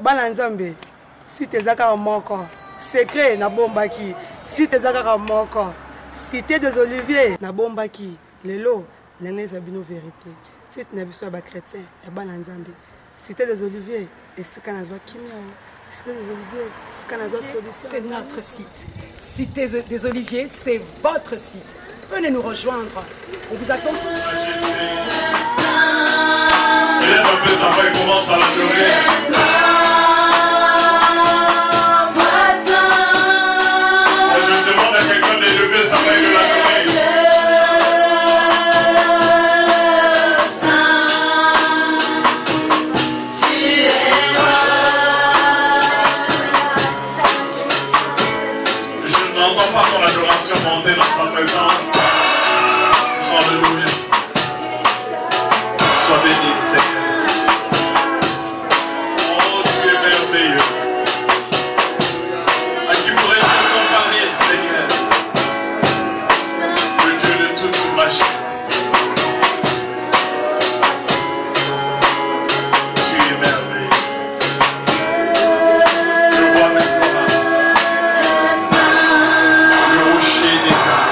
Bana Nzambe, si t'es à mon corps, secret na bombaki, si t'es à mon corps, cité des oliviers na bombaki, les lots, l'année zabino vérité. Si tu n'as pas chrétien, et Bana Nzambe, cité des oliviers, et ce qu'on a besoin kimia, cité des oliviers, ce qu'on a besoin solution. C'est notre site. Cité des oliviers, c'est votre site. Venez nous rejoindre. On vous attend tous. Élève un peu ta voix et commence à l'adorer. Je demande à quelqu'un d'élever sa main et de l'adorer. Je n'entends pas ton adoration monter dans sa présence. Alléluia. Sois béni, Seigneur. Oh, tu es merveilleux. À qui pourrais-je te comparer, Seigneur? Le Dieu de toute majesté. Tu es merveilleux. Le roi des rois. Le rocher des âmes.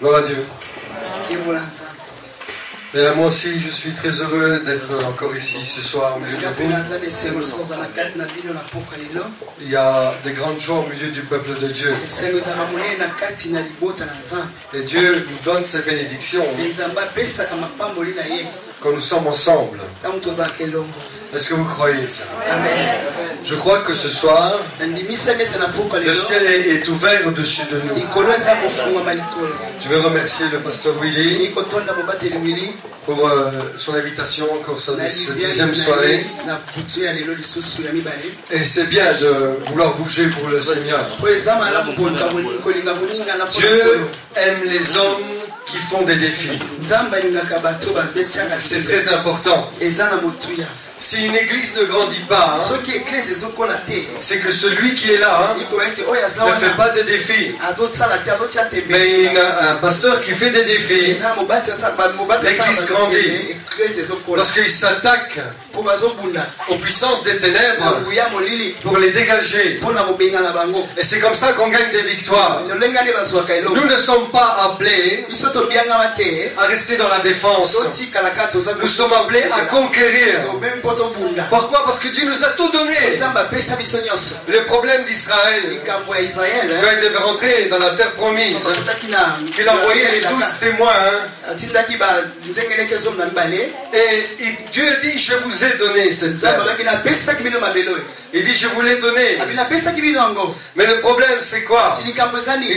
Gloire à Dieu. Kibola nzambe. Et moi aussi, je suis très heureux d'être encore ici ce soir au milieu de vous. Il y a des grandes joies au milieu du peuple de Dieu. Et Dieu nous donne ses bénédictions quand nous sommes ensemble. Est-ce que vous croyez ça? Amen. Je crois que ce soir, le ciel est ouvert au-dessus de nous. Je veux remercier le pasteur Willy pour son invitation encore cette deuxième soirée. Et c'est bien de vouloir bouger pour le Seigneur. Dieu aime les hommes qui font des défis. C'est très important. Si une église ne grandit pas, c'est que celui qui est là ne fait pas de défis. Mais un pasteur qui fait des défis, l'église grandit. Lorsqu'il s'attaque aux puissances des ténèbres pour les dégager. Et c'est comme ça qu'on gagne des victoires. Nous ne sommes pas appelés à rester dans la défense. Nous sommes appelés à conquérir. Pourquoi? Parce que Dieu nous a tout donné. Le problème d'Israël, quand il devait rentrer dans la terre promise, qu'il a envoyé les 12 témoins, et Dieu dit, je vous ai donné cette terre. Il dit, je vous l'ai donné. Mais le problème, c'est quoi? Il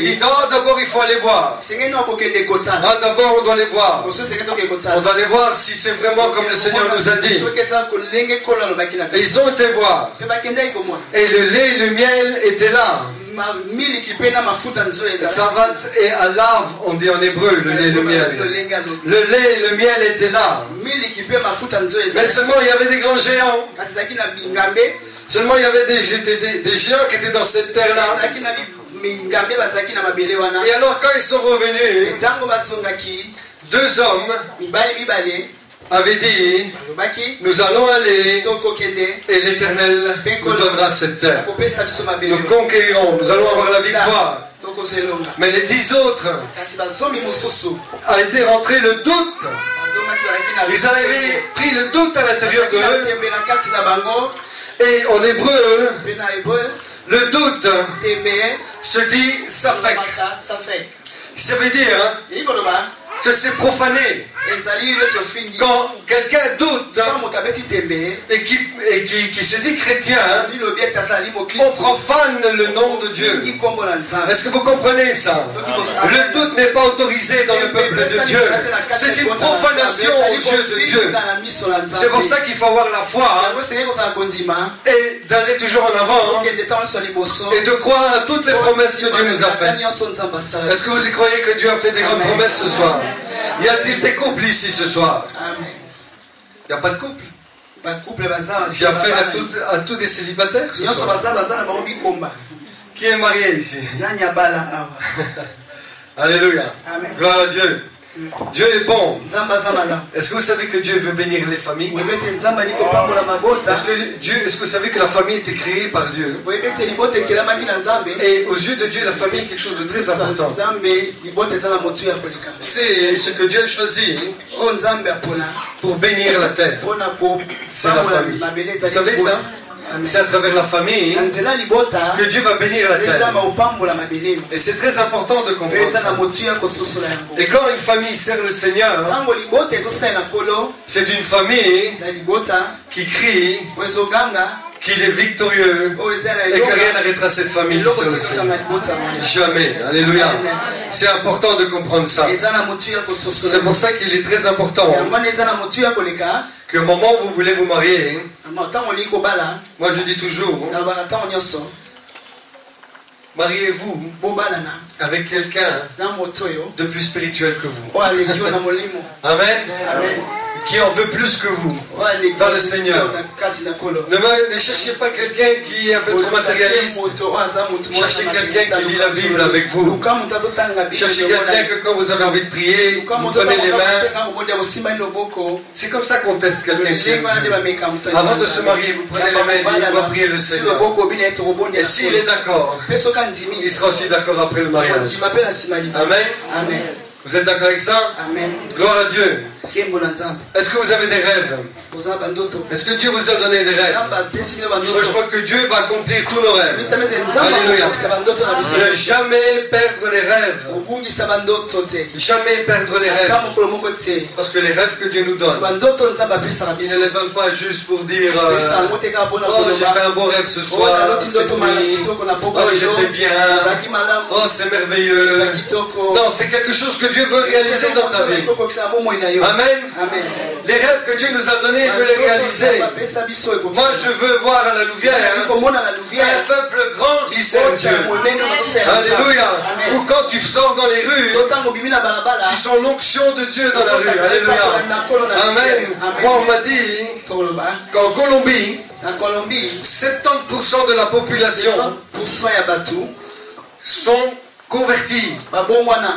dit, d'abord, il faut aller voir. D'abord, on doit aller voir. On doit aller voir si c'est vraiment comme le Seigneur nous a dit. Et ils ont été voir. Et le lait et le miel étaient là. Savat et alav, on dit en hébreu, le lait et le miel. Le lait et le miel étaient là. Mais seulement il y avait des grands géants. Seulement il y avait des géants qui étaient dans cette terre-là. Et alors quand ils sont revenus, deux hommes avait dit, nous allons aller et l'Éternel nous donnera cette terre. Nous conquérirons, nous allons avoir la victoire. Mais les 10 autres a été rentré le doute. Ils avaient pris le doute à l'intérieur d'eux. Et en hébreu, le doute se dit safek. Ça veut dire que c'est profané. Quand quelqu'un doute et qui se dit chrétien, on profane le nom de Dieu. Est-ce que vous comprenez ça? Le doute n'est pas autorisé dans le peuple de Dieu. C'est une profanation aux yeux de Dieu. C'est pour ça qu'il faut avoir la foi et d'aller toujours en avant et de croire à toutes les promesses que Dieu nous a faites. Est-ce que vous y croyez que Dieu a fait des grandes promesses ce soir? Y a-t-il des couples ici ce soir? Il n'y a pas de couple. J'ai affaire à tous des célibataires ce soir. Qui est marié ici? Alléluia. Gloire à Dieu. Dieu est bon. Est-ce que vous savez que Dieu veut bénir les familles? Est-ce que vous savez que la famille a été créée par Dieu? Et aux yeux de Dieu, la famille est quelque chose de très important. C'est ce que Dieu a choisi pour bénir la terre. C'est la famille. Vous savez ça? C'est à travers la famille que Dieu va bénir la terre. Et c'est très important de comprendre ça. Et quand une famille sert le Seigneur, c'est une famille qui crie qu'il est victorieux et que rien n'arrêtera cette famille qui sert le Seigneur. Jamais. Alléluia. C'est important de comprendre ça. C'est pour ça qu'il est très important qu'au moment où vous voulez vous marier, moi je dis toujours, mariez-vous avec quelqu'un de plus spirituel que vous. Amen. Qui en veut plus que vous dans le Seigneur. Ne cherchez pas quelqu'un qui est un peu trop matérialiste. Cherchez quelqu'un qui lit la Bible avec vous. Cherchez quelqu'un que quand vous avez envie de prier, vous prenez les mains. C'est comme ça qu'on teste quelqu'un qui aime Dieu. Avant de se marier, vous prenez les mains et dites, on va prier le Seigneur. Et s'il est d'accord, il sera aussi d'accord après le mariage. Amen. Vous êtes d'accord avec ça? Amen. Gloire à Dieu. Kembo na nzambe. Est-ce que vous avez des rêves? Oza bandoto. Est-ce que Dieu vous a donné des rêves? Nzambe apesi bino bandoto. Moi, je crois que Dieu va accomplir tous nos rêves. Bisamete nzambe. Alléluia. akobongisa bandoto na biso. Ne jamais perdre les rêves. Obungisa bandoto te. Jamais perdre les Ata rêves. mokolo moko te. Parce que les rêves que Dieu nous donne, Bandoto nzambe apesaka il biso. ne les donne pas juste pour dire Apesa yango te kaka mpona oh, j'ai koloba. fait un beau rêve ce Oh, soir, naloti cette ndoto malamu nuit. kitoko na pokwa Oh, lelo. j'étais bien. Ezalaki malamu. Oh, c'est merveilleux. Ezalaki kitoko. Non, c'est quelque chose que Dieu veut réaliser dans ta vie. Amen. Amen. Les rêves que Dieu nous a donnés, il veut les réaliser. Moi, je veux voir à la Louvière un peuple grand qui sert Dieu. Alléluia. Ou quand tu sors dans les rues, tu sens l'onction de Dieu dans la rue. Alléluia. Amen. Moi, on m'a dit qu'en Colombie, 70% de la population sont convertis,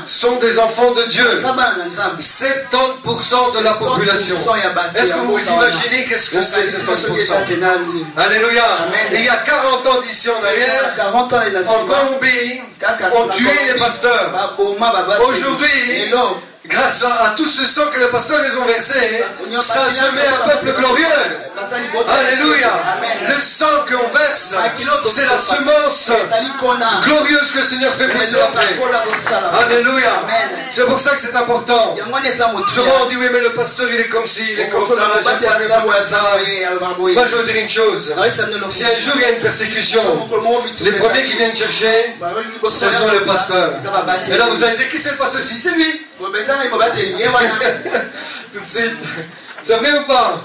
sont des enfants de Dieu. 70% de la population. Est-ce que vous imaginez qu'est-ce que c'est 70%? Alléluia. Et il y a 40 ans d'ici en arrière, en Colombie, on tuait les pasteurs. Aujourd'hui, grâce à tout ce sang que les pasteurs les ont versé, ça se met un peuple glorieux. Alléluia. Le sang qu'on verse, c'est la semence glorieuse que le Seigneur fait pousser après. Alléluia. C'est pour ça que c'est important. Souvent on dit oui mais le pasteur il est comme ci, il est comme ça, j'aime pas mieux comme ça. Moi je veux dire une chose. Si un jour il y a une persécution, les premiers qui viennent chercher, ce sont les pasteurs. Et là vous allez dire qui c'est le pasteur? Si c'est lui. Tout de suite. C'est vrai ou pas?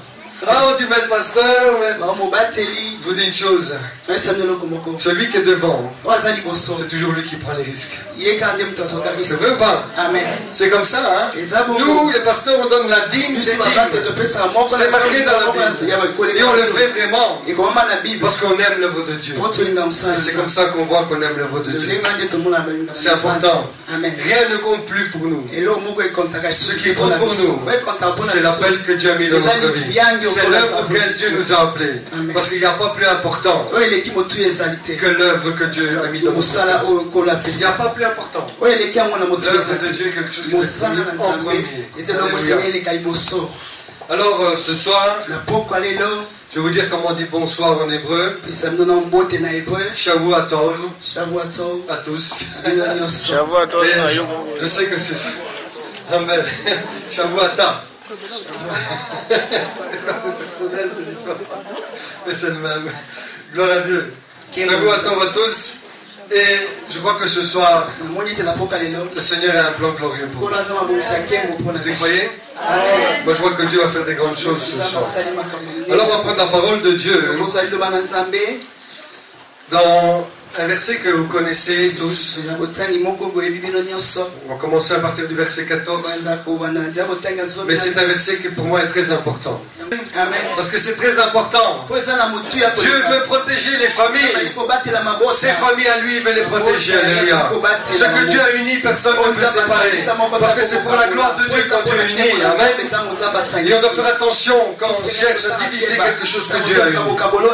Ah, on dit mais le pasteur, mais... Je vous dis une chose. Celui qui est devant, c'est toujours lui qui prend les risques. C'est vrai ou pas? C'est comme ça, hein? Nous, les pasteurs, on donne la dîme des dîmes. C'est marqué dans la Bible. Et on le fait vraiment. Parce qu'on aime l'œuvre de Dieu. Et c'est comme ça qu'on voit qu'on aime l'œuvre de Dieu. C'est important. Rien ne compte plus pour nous. Ce qui compte pour nous, c'est l'appel que Dieu a mis dans notre vie. C'est l'œuvre auquel Dieu nous a appelés. Parce qu'il n'y a pas plus important que l'œuvre que Dieu a mis dans notre vie. Il n'y a pas plus important. L'œuvre de Dieu est quelque chose qui est venu en premier. Alléluia. Alors ce soir, je vais vous dire comment on dit bonsoir en hébreu. Shavuatov à tous. Et je sais que c'est ça. Amen. Shavuata. C'est personnel, c'est différent. Mais c'est le même. Gloire à Dieu. Shavuatov à tous. Et je crois que ce soir, le Seigneur a un plan glorieux pour nous. Vous y croyez? Moi je vois que Dieu va faire des grandes choses ce soir. Alors on va prendre la parole de Dieu dans un verset que vous connaissez tous. On va commencer à partir du verset 14. Mais c'est un verset qui pour moi est très important. Parce que c'est très important. Dieu veut protéger les familles. Ses familles à lui, il veut les protéger. Alléluia. Ce que Dieu a uni, personne ne peut séparer. Parce que c'est pour la gloire de Dieu quand Dieu unit. Amen. Et on doit faire attention quand on cherche à diviser quelque chose que Dieu a uni.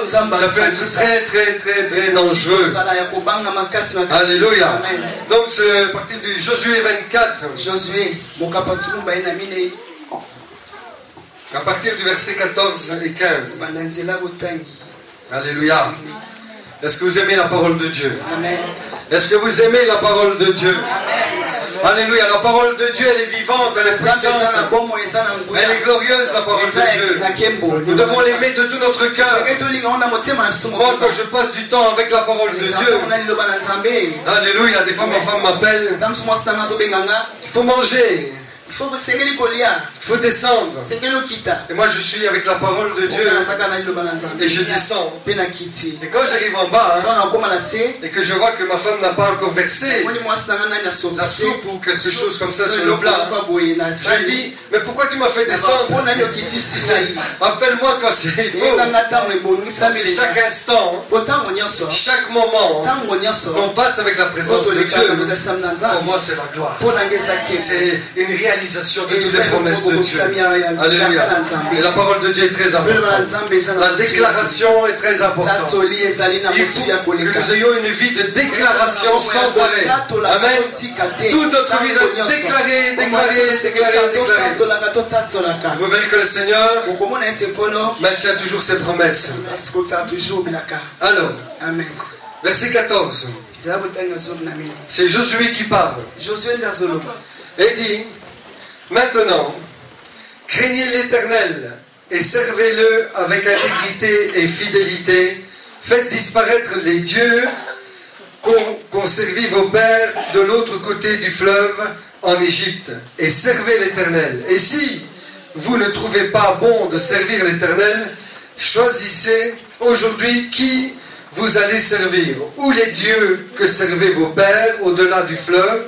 Ça peut être très très très très dangereux. Alléluia. Donc c'est à partir du Josué 24. À partir du verset 14 et 15. Alléluia. Est-ce que vous aimez la parole de Dieu? Est-ce que vous aimez la parole de Dieu? Alléluia. La parole de Dieu, elle est vivante, elle est puissante. Elle est glorieuse, la parole de Dieu. Nous devons l'aimer de tout notre cœur. Moi, quand je passe du temps avec la parole de Dieu, alléluia, des fois ma femme m'appelle. Il faut manger. Il faut descendre. Et moi je suis avec la parole de Dieu. Et je descends. Et quand j'arrive en bas, et que je vois que ma femme n'a pas encore versé la soupe ou quelque chose comme ça sur le plat, je lui dis, mais pourquoi tu m'as fait descendre? Appelle-moi quand c'est faux. Parce que chaque instant, chaque moment qu'on passe avec la présence de Dieu, pour moi c'est la gloire. C'est une réalité réalisation de toutes les promesses de Dieu. Alléluia. Et la parole de Dieu est très importante. La déclaration est très importante. Il faut que nous ayons une vie de déclaration sans arrêt. Amen. Toute notre vie de déclarer. Vous verrez que le Seigneur maintient toujours ses promesses. Alors, verset 14. C'est Josué qui parle. Et dit, maintenant, craignez l'Éternel et servez-le avec intégrité et fidélité. Faites disparaître les dieux qu'ont servi vos pères de l'autre côté du fleuve en Égypte et servez l'Éternel. Et si vous ne trouvez pas bon de servir l'Éternel, choisissez aujourd'hui qui vous allez servir, ou les dieux que servaient vos pères au-delà du fleuve,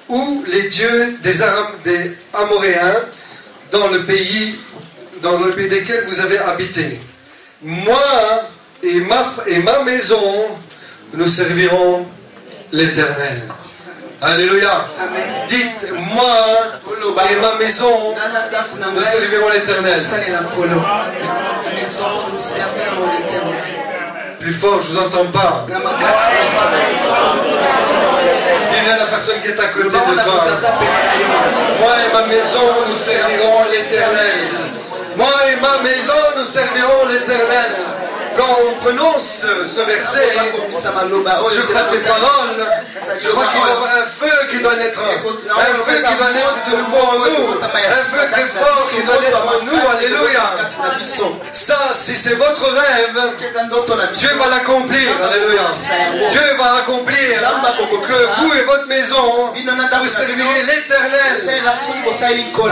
ou les dieux des Amoréens dans le pays desquels vous avez habité. Moi et ma maison, nous servirons l'Éternel. Alléluia. Amen. Dites, moi et ma maison, nous servirons l'Éternel. Plus fort, je ne vous entends pas. Dis-le à la personne qui est à côté de toi. Moi et ma maison, nous servirons l'Éternel. Moi et ma maison, nous servirons l'Éternel. Quand on prononce ce verset, je crois ces paroles, je crois qu'il y a un feu qui doit naître, un feu qui doit naître de nouveau en nous, un feu très fort qui doit naître en nous, alléluia. Ça, si c'est votre rêve, Dieu va l'accomplir, alléluia. Dieu va accomplir que vous et votre maison, vous servirez l'Éternel.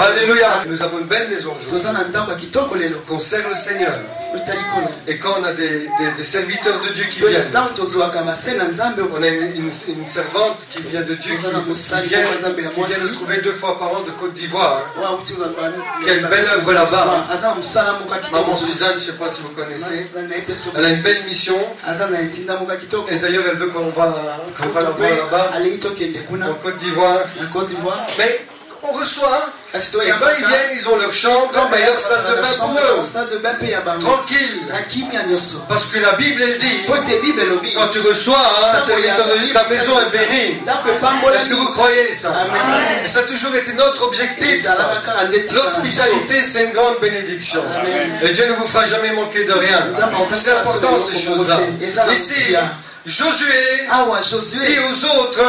Alléluia. Nous avons une belle maison aujourd'hui. Qu'on sert le Seigneur. Et quand on a des serviteurs de Dieu qui viennent, on a une servante qui vient de Dieu, qui vient de trouver 2 fois par an de Côte d'Ivoire, qui a une belle œuvre là-bas. Maman Suzanne, je ne sais pas si vous connaissez, elle a une belle mission, et d'ailleurs elle veut qu'on va la voir là-bas, en Côte d'Ivoire. Mais on reçoit, et quand ils viennent, ils ont leur chambre et leur salle de bain pour eux. Tranquille. Parce que la Bible, elle dit, quand tu reçois un serviteur de Dieu, ta maison est bénie. Est-ce que vous croyez ça? Et ça a toujours été notre objectif. L'hospitalité, c'est une grande bénédiction. Et Dieu ne vous fera jamais manquer de rien. C'est important ces choses-là. Ici, Josué dit aux autres,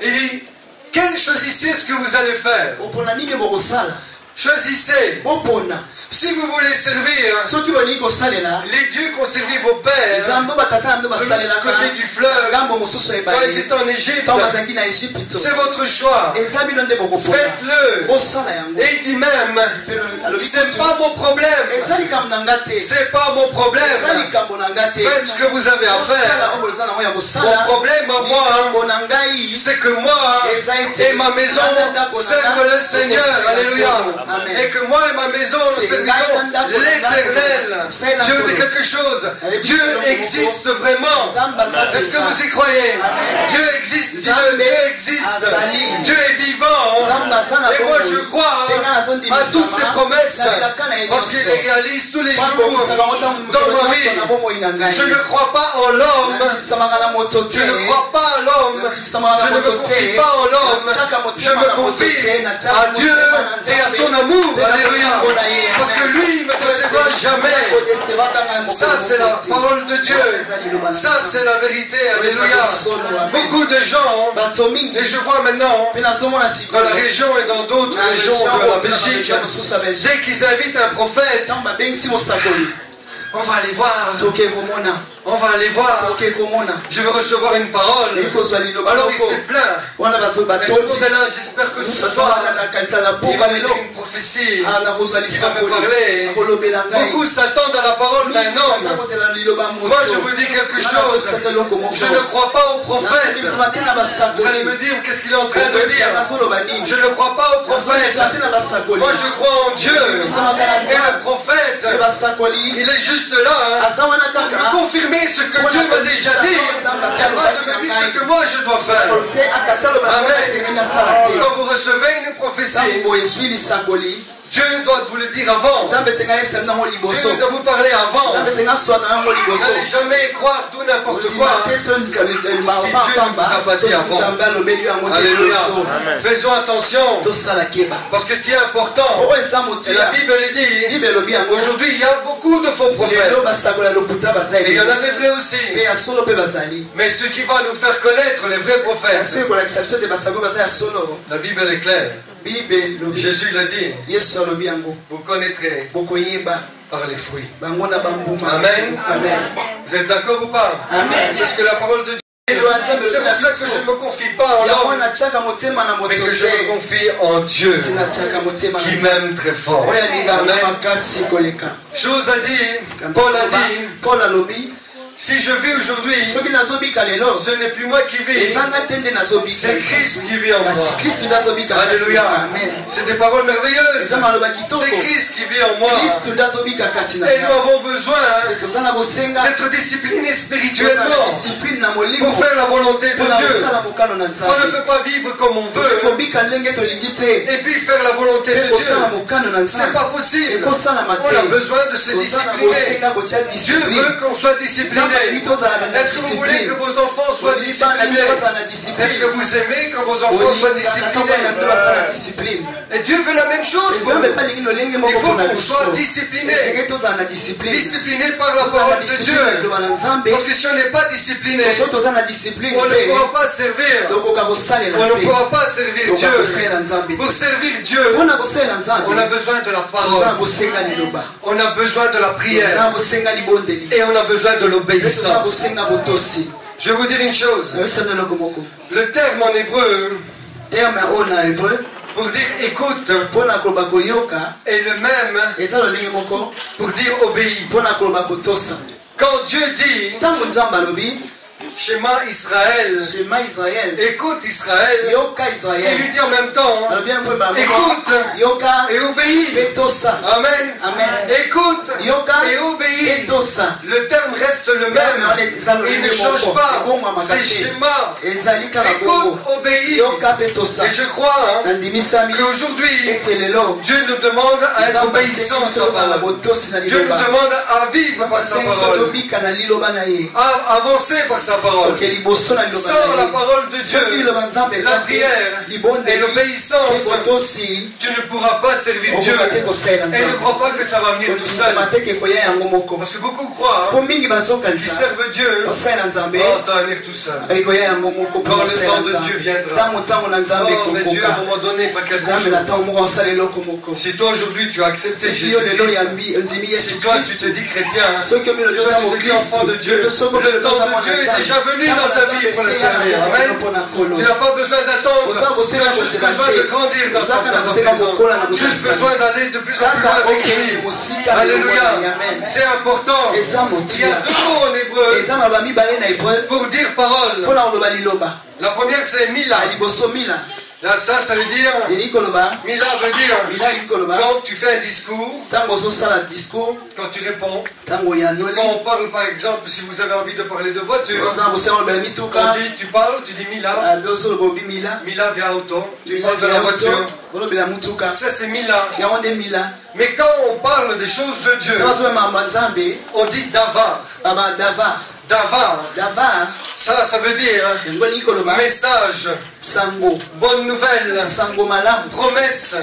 il dit, choisissez ce que vous allez faire. Choisissez. Si vous voulez servir les dieux qu'ont servi vos pères de côté du fleuve, quand ils étaient en Égypte, c'est votre choix. Faites-le. Et il dit même, c'est pas mon problème. C'est pas mon problème. Faites ce que vous avez à faire. Mon problème à moi, c'est que moi et ma maison servent le Seigneur. Alléluia. Et que moi et ma maison nous servons l'Éternel. Je vous dis quelque chose. Dieu existe vraiment. Est-ce que vous y croyez? Dieu existe. Dieu existe. Dieu est vivant. Et moi je crois à toutes ces promesses parce qu'il les réalise tous les jours dans ma vie. Je ne crois pas en l'homme. Je ne crois pas à l'homme. Je ne me confie pas en l'homme. Je me confie à Dieu et à son amour. Alléluia. Parce que lui, il ne me décevra jamais. Ça, c'est la parole de Dieu. Ça, c'est la vérité. Alléluia. Beaucoup de gens, et je vois maintenant, dans la région et dans d'autres régions de la Belgique, dès qu'ils invitent un prophète, on va aller voir. On va aller voir. Je veux recevoir une parole. Alors il s'est plaint. Et tout le monde est là. J'espère que ce soir, il va me dire une prophétie. Il va me parler. Beaucoup s'attendent à la parole d'un homme. Moi, je vous dis quelque chose. Je ne crois pas au prophète. Vous allez me dire qu'est-ce qu'il est en train de dire. Je ne crois pas au prophète. Moi, je crois en Dieu. Et le prophète, il est juste là. Me confirmer m'affirmer ce que Dieu m'a déjà dit, et pas de me dire ce que moi je dois faire. Amen. Quand vous recevez une prophétie, Dieu doit vous le dire avant. Dieu doit vous parler avant. N'allez jamais croire tout n'importe quoi si Dieu ne vous a pas dit avant. Alléluia. Faisons attention. Parce que ce qui est important, et la Bible le dit, aujourd'hui il y a beaucoup de faux prophètes. Et il y en a des vrais aussi. Mais ce qui va nous faire connaître les vrais prophètes, la Bible est claire. Jésus l'a dit. Vous connaîtrez par les fruits. Amen. Vous êtes d'accord ou pas? C'est ce que la parole de Dieu dit. C'est pour ça que je ne me confie pas en l'homme, mais que je me confie en Dieu qui m'aime très fort. Amen. Chose à dire, Paul a dit, si je vis aujourd'hui, ce n'est plus moi qui vis, c'est Christ qui vit en moi. Alléluia. C'est des paroles merveilleuses. C'est Christ qui vit en moi. Et nous avons besoin d'être disciplinés spirituellement pour faire la volonté de Dieu. On ne peut pas vivre comme on veut et puis faire la volonté de Dieu. C'est pas possible. On a besoin de se discipliner. Dieu veut qu'on soit discipliné. Est-ce que vous voulez que vos enfants soient disciplinés? Est-ce que vous aimez quand vos enfants soient disciplinés? Et Dieu veut la même chose pour nous. Il faut qu'on soit disciplinés. Disciplinés par la parole de Dieu. Parce que si on n'est pas discipliné, on ne pourra pas servir. On ne pourra pas servir Dieu. Pour servir Dieu, on a besoin de la parole. On a besoin de la prière. Et on a besoin de l'obéissance. Je vais vous dire une chose. Le terme en hébreu pour dire écoute est le même pour dire obéis. Quand Dieu dit Shema Israël, écoute Israël, il lui dit en même temps, écoute et obéis. Amen. Écoute et obéis. Le terme reste le même, il ne change pas. C'est Shema. Écoute, obéis. Et je crois qu'aujourd'hui, Dieu nous demande à être obéissants à sa parole. Dieu nous demande à vivre par sa parole, à avancer par sa parole. Sans la parole de Dieu, la prière et l'obéissance, tu ne pourras pas servir Dieu. Et ne crois pas que ça va venir tout seul. Parce que beaucoup croient qu'ils servent Dieu, oh, ça va venir tout seul. Quand le temps de Dieu viendra. Oh, mais Dieu à un moment donné fera quelque chose. Si toi aujourd'hui tu as accepté Jésus-Christ, si toi tu te dis chrétien, si toi tu te dis enfant de Dieu, le temps de Dieu est déjà venu dans ta vie pour le servir. Amen. Tu n'as pas besoin d'attendre. Tu as juste besoin de grandir dans sa présence. Juste besoin d'aller de plus en plus loin avec lui. Alléluia. C'est important. Il y a deux mots en hébreu pour dire parole. La première c'est Mila. Là, ça veut dire, Mila veut dire, quand tu fais un discours, quand tu réponds, quand on parle par exemple, si vous avez envie de parler de voiture, tu parles, tu dis Mila, Mila via auto, tu parles de la voiture, ça c'est Mila. Mais quand on parle des choses de Dieu, on dit Davar. Davar, ça veut dire message, bonne nouvelle, promesse,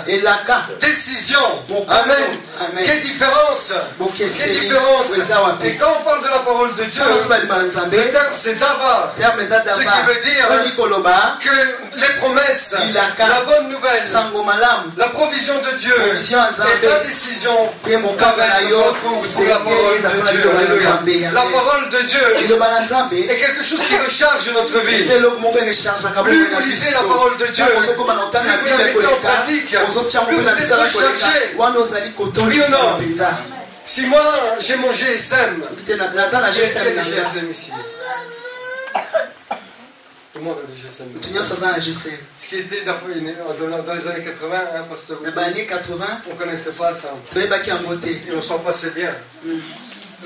décision. Amen. Quelle différence? Et quand on parle de la parole de Dieu, le terme c'est Davar. Ce qui veut dire que les promesses, la bonne nouvelle, la provision de Dieu et la décision avec le recours pour la parole de Dieu. Alléluia. La parole de Dieu est quelque chose qui recharge notre vie. Plus vous lisez la parole de Dieu, plus vous la mettez en pratique, plus vous êtes rechargé. Oui ou non? Si moi j'ai mon GSM, j'ai des GSM ici. Tout le monde a des GSM. Ce qui était dans les années 80, hein, parce que on ne connaissait pas ça. Et on s'en passait bien.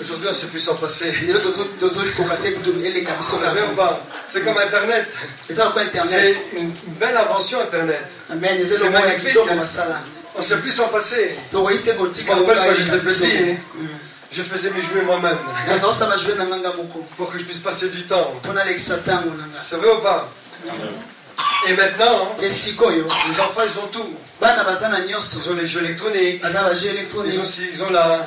Aujourd'hui, on ne sait plus s'en passer. lelo tozolikokate eleka biso Vous savez ou pas? C'est comme Internet. eza lokola C'est internet une belle invention, Internet. amen eza C'est lokola ya magnifique, kitoko hein. basala On ne sait plus s'en passer. tokoki te Je kotika me rappelle quand j'étais eleka biso petit, je faisais mes jouets moi-même naza kosala jue na nganga moko pour que je puisse passer du temps. mpo nalekisa ntango na nga C'est vrai ou pas? Et maintenant, mpe sikoyo les enfants, ils ont tout. bana baza na nyonso Ils ont les jeux électroniques. baza bajeu électronique Ils ont la...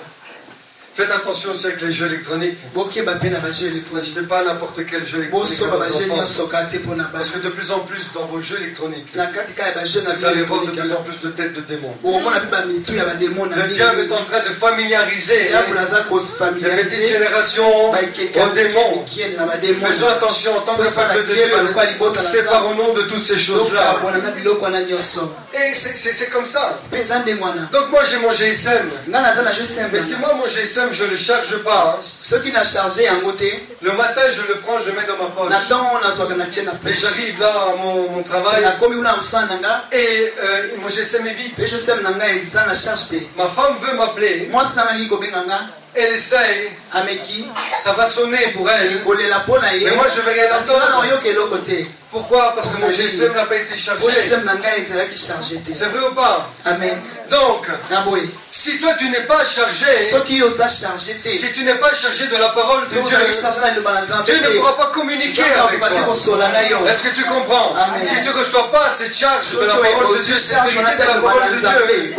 Faites attention aussi avec les jeux électroniques. bokeba mpe na bajeu électronique N'achetez pas n'importe quel jeu électronique bosoba à vos bajeu enfants. nyonso kaka te mpo na Parce que bana de plus en plus dans vos jeux électroniques, na kati kaka ya bajeu na vous allez voir de électronique plus en plus de têtes de démons. okomona mpe bamitu ya bademo na Le diable est en train de familiariser diable aza les petites kofamiliarize générations baekeka aux démons. mikieni na bademo Faisons attention en tant que peuple de Dieu, séparons-nous de toutes ces choses-là. tokabona na biloko wana nyonso Et c'est comme ça. mpe eza ndenge wana Donc moi j'ai mon GSM. nga naza na jeu simple Mais si moi mon GSM je le charge pas, soki na charge yango te le matin je le prends, je le mets dans ma poche. na ntongo nazwaka na tie na Et poche j'arrive là à mon travail nakomi kuna mosala na nga et mon GSM est vide. mpe jeu simple na nga eza na charge te Ma femme veut m'appeler, mwasi na nga lingi kobenga nga elle essaye, ameki ça va sonner pour elle. kolela mpo na ye Mais moi je vais rien kasi nga na entendre. oyoka eloko te Pourquoi? Parce que mon GSM n'a pas été po chargé. jeu simple na nga ezalaki charge te C'est vrai ou pas? amen Donc, na boye si toi tu n'es pas chargé, soki oza charge te si tu n'es pas chargé de la parole de soki Dieu, ozalaki charge na liloba na nzambe Dieu ne te pourra pas communiquer avec nzambe te toi. kosola na yo Est-ce que tu comprends? Amen. Si tu ne reçois pas cette charge de la parole de Dieu, cette vérité de la parole de Dieu,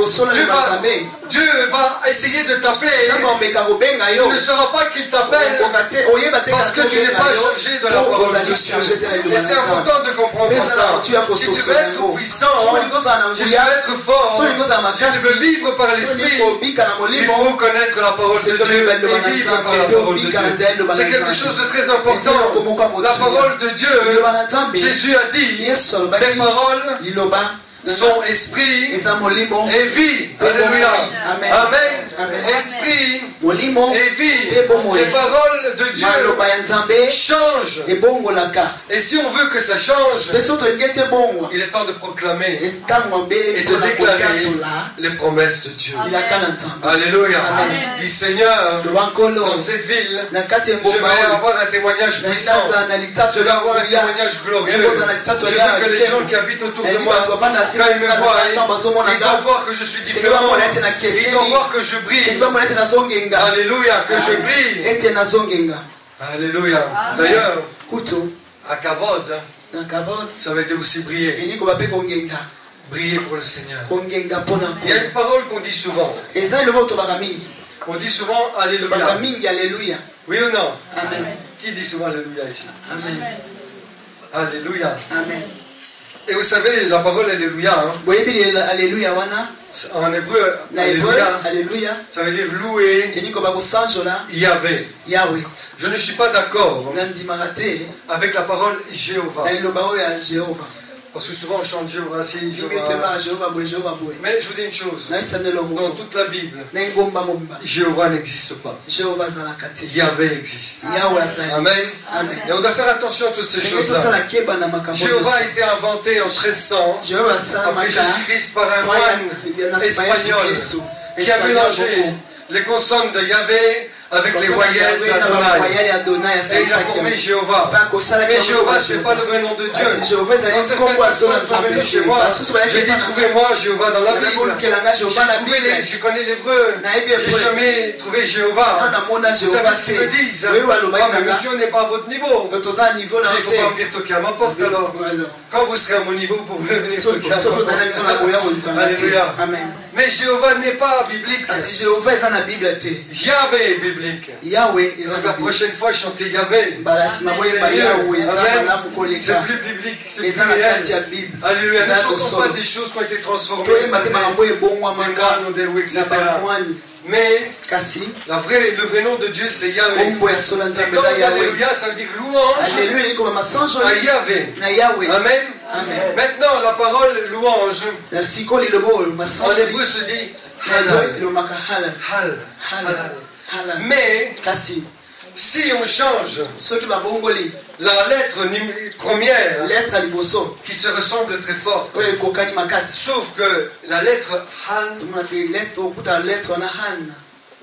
Dieu va essayer de t'appeler. Tu ne sauras pas qu'il t'appelle parce que tu n'es pas chargé de la parole de Dieu. Et c'est important de comprendre ça. Si tu veux être puissant, si tu veux être fort, si tu veux vivre par l'esprit, il faut connaître la parole de Dieu et vivre par la parole de Dieu. C'est quelque chose de très important. La parole de Dieu, Jésus a dit, les paroles sont esprit et vie. Alléluia. Amen. Esprit et vie. Les paroles de Dieu changent. Et si on veut que ça change, il est temps de proclamer et de déclarer les promesses de Dieu. Alléluia. Dis Seigneur, dans cette ville, je vais avoir un témoignage puissant. Je vais avoir un témoignage glorieux. Je veux que les gens qui habitent autour de moi, quand ils me voient, ils doivent voir que je suis différent. Ils doivent voir que je brille. Alléluia, que je brille. Alléluia. D'ailleurs, à Kavod, ça veut dire aussi briller. Briller pour le Seigneur. Il y a une parole qu'on dit souvent. On dit souvent Alléluia. Oui ou non? Amen. Qui dit souvent Alléluia ici? Amen. Alléluia. Amen. Et vous savez, la parole Alléluia, Alléluia wana en hébreu, Alléluia, ça veut dire louer Yahvé. Yahweh. Je ne suis pas d'accord nandimaka te avec la parole Jéhovah. na liloba oyo ya Jehova Parce que souvent on chante Jéhovah, si mimi Jéhovah. tembaka Jehova boye Jehova boye Mais je vous dis une chose, nayisanelo dans moko toute la Bible, na engomba mobimba Jéhovah n'existe pas. Jehova azalaka te Yahvé existe. Yahweh azali Amen. Amen. Et on doit faire attention à toutes ces senge choses-là. tosala keba na makambo Jéhovah a été inventé en 1300 Jehova après asalamaka Jésus-Christ par un moine espagnol qui a mélangé les consonnes de Yahvé avec les voyelles d'Adonai. Et il a formé Jéhovah. Mais Jéhovah, ce n'est pas le vrai nom de Dieu. Quand certaines personnes sont venues chez moi, j'ai dit trouvez-moi Jéhovah dans la Bible. Je connais l'hébreu. J'ai jamais trouvé Jéhovah. Vous savez ce qu'ils me disent? Mais monsieur, on n'est pas à votre niveau. Il ne faut pas venir toquer à ma porte alors. Quand vous serez à mon niveau, vous pouvez venir toquer à ma porte. Alléluia. Mais Jéhovah n'est pas biblique. Yahvé est biblique. Donc la prochaine fois, chantez Yahvé. C'est plus biblique, c'est plus réel. Alléluia. Ne chantons pas des choses qui ont été transformées par des moines ou des roues, etc. Mais le vrai nom de Dieu, c'est Yahvé. Et quand Alléluia, ça veut dire louange à Yahvé. Amen. Maintenant, la parole louange, en hébreu se dit halal. Mais si on change la lettre première qui se ressemble très fort, sauf que la lettre Han,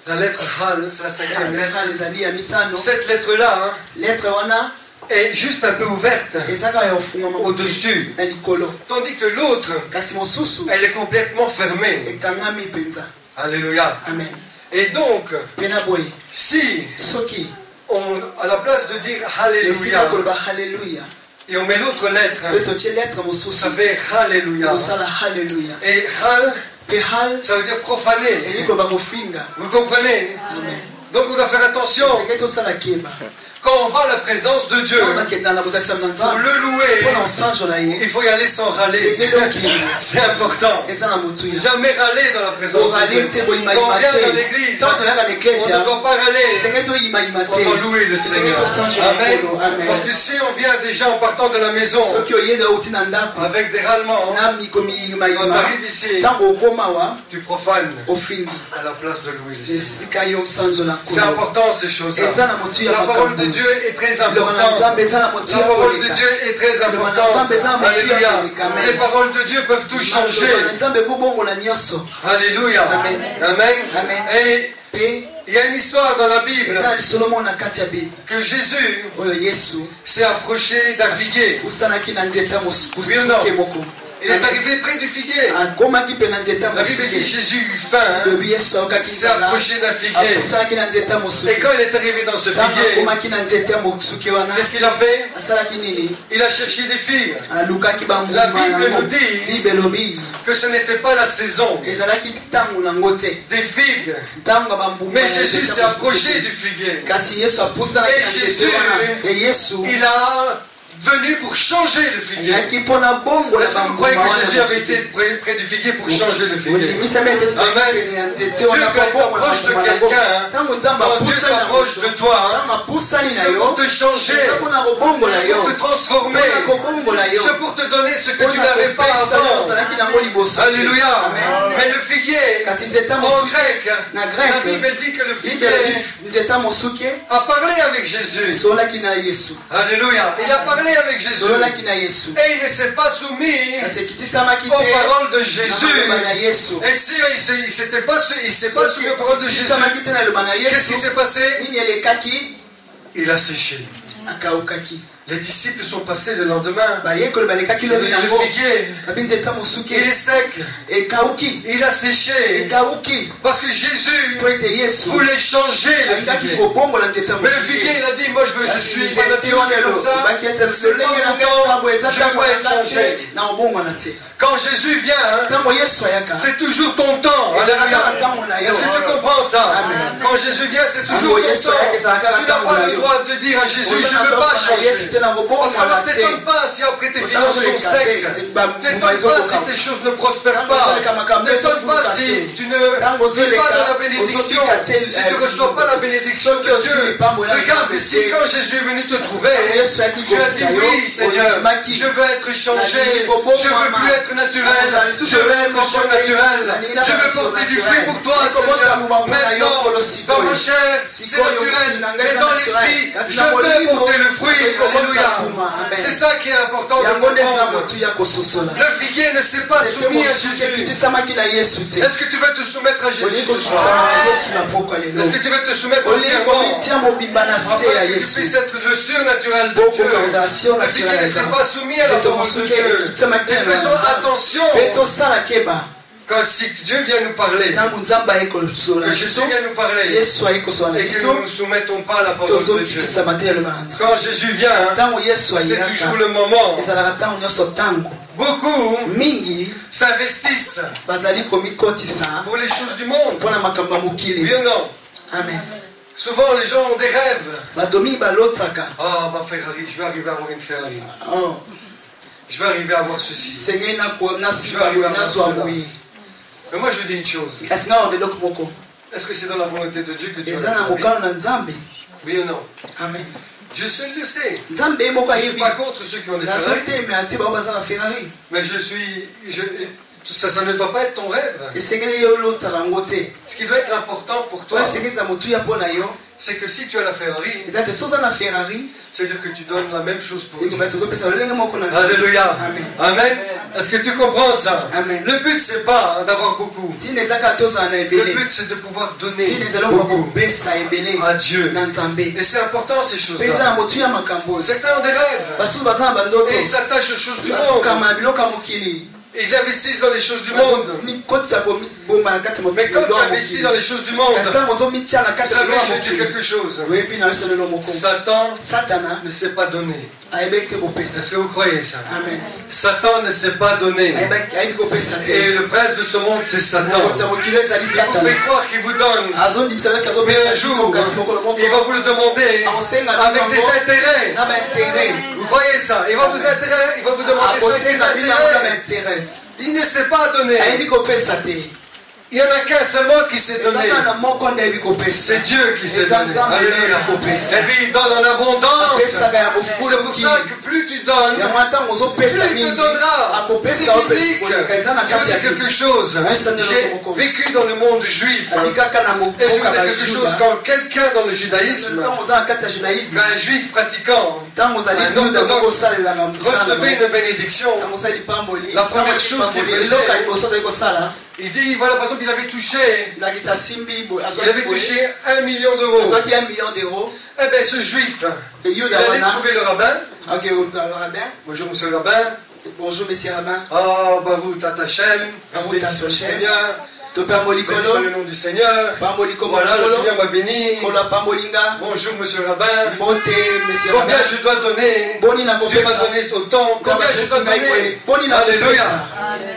La lettre Hal, c'est la 5e lettre. ezali ya mitano. Cette lettre-là hein, Lettre wana est juste un peu ouverte ezaka ya ofungama au-dessus. na likolo. Tandis que l'autre, Kasi mosusu elle est complètement fermée. ekangami penza. Alléluia. Amen. Et donc, Pena boye. si Soki à la place de dire esika Alléluia, koloba haleluya. et on met l'autre lettre, Peut totie lettre ça mosusu. fait Alléluia. Osala haleluya. Et Hal, Pe hal ça veut dire profaner. eli koloba kofinga. Vous comprenez? Amen. Donc on doit faire attention. Esika tosala keba. Quand on va à la présence de Dieu, On akenda na bozalisa na pour nzambe. le louer, Mpona osanjola ye. il faut y aller sans râler. Esengeli okende. C'est important. Eza na motuya. Jamais râler dans la présence de Orale Dieu. te Quand on boyimayima vient dans te. l'église, Ntango toyaka na on eklezia ne doit pas râler. esengeli toyimayima On te. doit louer le Esengeli Seigneur. tosanjola Amen. nkolo. Amen. Parce que si on vient déjà en partant de la maison Soki oyenda outi na ndako avec des râlements, na quand tu mikomiyimayima arrives ici, ntango okoma wa tu profanes ofingi à la place de louer le Seigneur. esika ye osanjola C'est nkolo. important ces choses-là. Eza na motuya La parole makambo. de Dieu est très Loba na importante. nzambe eza na La motuya parole de koleka. Dieu est très importante. Alléluia. Les paroles de Dieu peuvent tout changer. Loba na nzambe ekobongola nyonso. Alléluia. Amen. Amen. Amen. Et Pe il y a une histoire dans la Bible eza na lisolo moko na kati ya Bible que Jésus oyo Yesu s'est approché d'un figuier. usanaki na nzete ya mosuke moko. Il est arrivé près du figuier. akomaki mpe na nzete ya La Bible dit mosuke. Jésus eut faim. lobi Yesu akokaki Il s'est approché d'un figuier. apusanaki na nzete ya Et mosuke. quand il est arrivé dans ce ntango figuier, akomaki na nzete ya mosuke wana qu'est-ce qu'il a fait? asalaki nini? Il a cherché des figues. alukaki La bambuma Bible nango. nous dit Bible elobi que ce n'était pas la saison ezalaki ntango nango te des figues. ntango ya bambuma Mais ya Jésus nzete s'est ya mosuke. approché du figuier. kasi Yesu apusanaki Et na nzete Jésus, wana. E Yesu Il a venu pour changer le figuier. ayaki mpona bongola Est-ce que vous croyez que Jésus avait été près du figuier pour changer le figuier? Dieu, quand il s'approche de quelqu'un, quand Dieu s'approche de toi, c'est pour te changer, c'est pour te transformer, c'est pour te donner ce que tu n'avais pas avant. Alléluia. Mais le figuier, en grec, la Bible dit que le figuier a parlé avec Jésus. Alléluia. Il a parlé avec Jésus. Et il ne s'est pas soumis aux paroles de Jésus. Et si il ne s'est pas soumis aux paroles de Jésus, qu'est-ce qui s'est passé? Il a séché. Les disciples sont passés le lendemain. Le figuier, il est sec. Il a séché. Parce que Jésus voulait changer le figuier. Mais le figuier, il a dit, moi je suis pas naturel, c'est comme ça. C'est pas mon temps, je dois être changé. Quand Jésus vient, c'est toujours ton temps. Alléluia. Est-ce que tu comprends ça? Quand Jésus vient, c'est toujours ton temps. Tu n'as pas le droit de dire à Jésus, je ne veux pas changer. Parce que ne t'étonne pas si après tes finances sont secs. Ne t'étonne pas si tes choses ne prospèrent pas. Ne t'étonne pas si tu ne vis pas dans la bénédiction. Si tu ne reçois pas la bénédiction de Dieu. Regarde ici, quand Jésus est venu te trouver, tu as dit oui Seigneur, je veux être changé. Je ne veux plus être naturel. Je veux être surnaturel. Je veux porter du fruit pour toi Seigneur. Maintenant, dans ma chair, c'est naturel. Mais dans l'esprit, je peux porter le fruit. Alléluia. C'est ça qui est important de comprendre. Le figuier ne s'est pas soumis à Jésus. Est-ce que tu veux te soumettre à Jésus ce soir? Est-ce que tu veux te soumettre entièrement afin que tu puisses être le surnaturel de Dieu? Le figuier ne s'est pas soumis à la parole de Dieu. Et faisons attention. Quand si Dieu vient nous parler, que Jésus vient nous parler, et que nous ne nous soumettons pas à la parole de Dieu. Quand Jésus vient, c'est toujours le moment. Beaucoup s'investissent pour les choses du monde. Oui ou non? Amen. Souvent les gens ont des rêves. Ah, ma Ferrari, je vais arriver à avoir une Ferrari. oh. Je vais arriver à avoir ceci. Mais moi je vous dis une chose. Est-ce que c'est dans la volonté de Dieu que tu as Ferrari? Oui ou non? Amen. Dieu seul le sait. Je ne suis pas contre ceux qui ont des Ferrari. Mais ça ne doit pas être ton rêve. Ce qui doit être important pour toi, c'est que si tu as la Ferrari, c'est-à-dire que tu donnes la même chose pour Dieu. Alléluia. Amen. Est-ce que tu comprends ça? Amen. Le but, c'est pas d'avoir beaucoup. tina ezaka tozala na Le ebele but, c'est de pouvoir donner tina ezala okoka beaucoup kopesa ebele à Dieu. na nzambe Et c'est important, ces mpe eza na choses-là. motu ya makambo oyo Certains ont des rêves. basusu baza na bandoto Et ils s'attachent aux choses du monde. bazokama na biloko ya mokili Ils investissent dans les choses du monde. mikotisa bomba na kati ya Mais quand tu investis dans les choses du monde, kasi ntango ozomitia na vous kati ya savez, biloko je ya vais dire mokili quelque chose. oyebi na yosalelo moko Satan satana ne sait pas donner. ayebaki te kopesa Est-ce que vous croyez ça? amen Satan ne sait pas donner. ayebi kopesa Et te le prince de ce monde, c'est Satan. mokonzi ya mokili ezali Il vous fait satana croire qu'il vous donne. azondimisa Mais baki azopesa un jour, kasi mokolo moko il va vous le demander avec des intérêts. na baintere Vous croyez ça? Il va vous demander ça avec des akosenga bino yango na intérêts. baintere Il ne sait pas donner. ayebi kopesa te Il n'y en a qu'un seulement qui sait donner. ezaka na moko nde ayebi kopesa C'est Dieu qui sait Eza donner. nzambe nde Alléluia. ayebi kopesa Et puis il donne en abondance. apesaka ya C'est pour bofuluki ça que plus tu donnes, yango ntango plus ozopesa il te mingi donnera. akopesa C'est biblique. opesa eza na Je veux kati ya dire quelque chose. J'ai vécu dans le monde juif. ali kaka na Et je veux mokoka dire quelque chose, bajuda quand quelqu'un dans le judaïsme, ntango oza na kati ya judaïsme quand un juif pratiquant ntango ozali Un yuda orthodoxe mokosalelaka recevait une bénédiction, ntango osali pamboli La première chose qu'il faisait, eloko ya liboso ozali kosala il dit, voilà, par exemple, il avait touché ndakisa simbi boye Il avait touché 1 million d'euros. azwaki 1 million d'euros Eh bien, ce juif, et il yuda allait wana trouver le rabbin. ok rabbin Bonjour, monsieur le rabbin. bonjour monsieur rabbin Oh, Baruch Tatachem. Baruch Béni soit le Tatachem. Seigneur. topamboli Béni soit le kolo nom du Seigneur. pamboli komo Voilà, le kolo Seigneur m'a béni. kolo pambolinga Bonjour, monsieur le rabbin. mbote monsieur Combien rabbin je dois donner? boni na Dieu m'a kopesa donné autant. Combien je dois donner? boni na Alléluia. kopesa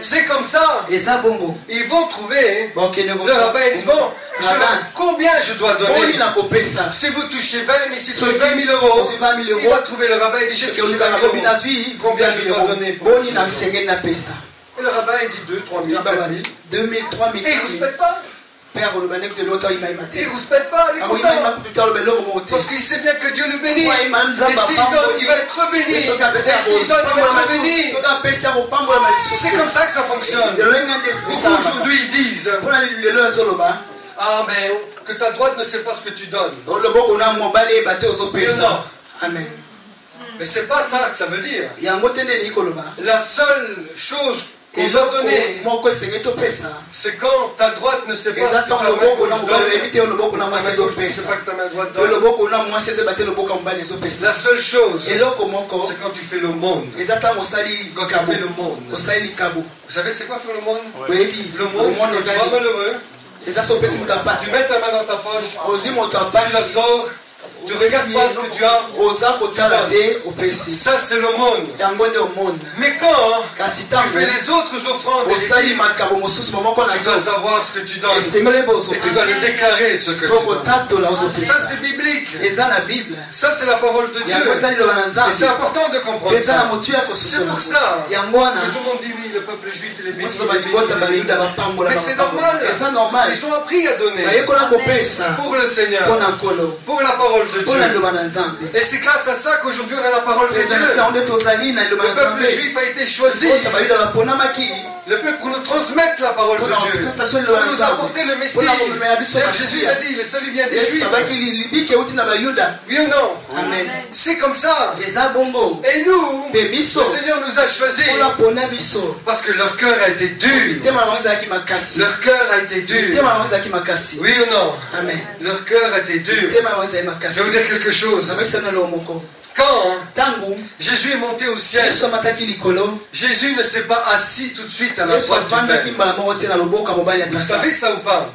C'est comme ça. eza bongo Ils vont trouver. bokende Le rabbin dit, bon, monsieur le rabbin, combien je dois boni donner? na kopesa Si vous touchez 20 000, si vous Soki touchez 20 000 euros, ozwi 20 000 il va euros trouver le rabbin et dit, j'ai touché 20 oluka 000 lobi euros. nazwi Combien je dois donner pour boni ça? na sengeli na pesa Et le rabbin il dit 2, 3 000, 4 000. 2 000 3 000 Et il ne respecte pas. père oloba ndenge te lota oyima te Il ne respecte pas, il est ako oyima content. kutu te oloba eloko moko te Parce qu'il sait bien que Dieu le bénit. Ouais, il m'a dit, Et s'il donne, il va être béni. Et s'il donne, il va être béni. soki apesi akopambola lisusu C'est comme ça que ça fonctionne. elolenge nde Beaucoup aujourd'hui ils disent, mpona lelo ezoloba ah mais que ta droite ne sait pas ce que tu donnes. loboko na mobali eyeba te Non. ozopesa amen Mais c'est pas ça que ça veut dire. yango te nde elingi koloba La seule chose qu'on doit eloko donner, moko esengeli topesa c'est quand ta droite ne sait pas ce eza que ta ntango main loboko na gauche mobali oyebi donne. te loboko na Ta mwasi main gauche ne sait ezopesa pas que ta main droite to donne. loboko na mwasi ezoyeba te loboko ya mobali ezopesa La seule chose, eloko moko c'est quand tu fais le monde. eza ntango osali Quand tu likabo fais le monde. osali likabo Vous savez c'est quoi faire le monde? oyebi Le monde, c'est quand tu es ezali malheureux. eza so opesi moto apasi Tu mets ta main dans ta poche, ozwi moto tu la apasi sors, tu regardes pas ce que tu as. oza kotala te opesi Ça c'est le monde. yango nde omona Mais quand kasi tu fais ntango les autres offrandes et les osali dîmes, makambo mosusu mamoko na tu dois zo savoir ce que tu donnes. esengeli ebe Et tu dois le ozopesa déclarer ce que tu po donnes. kotatola Ça ozopesa c'est biblique. eza na bible Ça c'est la parole de Dieu. yango eza liloba na Et c'est nzambe important de mpe comprendre eza na ça. motu ya C'est kososola pour ça yango wana que tout le monde dit oui, le peuple juif il est béni. mosusu balibota bayuda bapambola Mais c'est normal. eza normal Ils ont appris à donner bayekola kopesa pour le Seigneur, mpo na nkolo pour la parole de mpo na Dieu. liloba na nzambe Et c'est grâce à ça qu'aujourd'hui on a la parole de eza Dieu. na nde tozali na liloba Le na peuple nzambe juif a été choisi. bota bayuda baponamaki Le peuple pour nous transmettre la parole de Dieu. Pour nous apporter le Messie. D'ailleurs, Jésus a dit, le salut vient des Juifs. abaki libiki euti na bayuda Oui ou non? amen C'est comme ça. eza bongo Et nous, mpe biso le Seigneur nous a choisis mpona pona biso parce que leur cœur a été dur. mitema nango ezalaki makasi Leur cœur a été dur. mitema nango ezalaki makasi Oui ou non? amen Leur cœur a été dur. mitema nango ezali Je makasi vais vous dire quelque chose. namesana loo moko Quand ntango Jésus est monté au ciel, yesu amataki likolo Jésus ne s'est pas assis tout de suite à la yesu droite du avandaki Père. mbala moko te na loboko ya mobali ya Vous tata savez ça ou pas?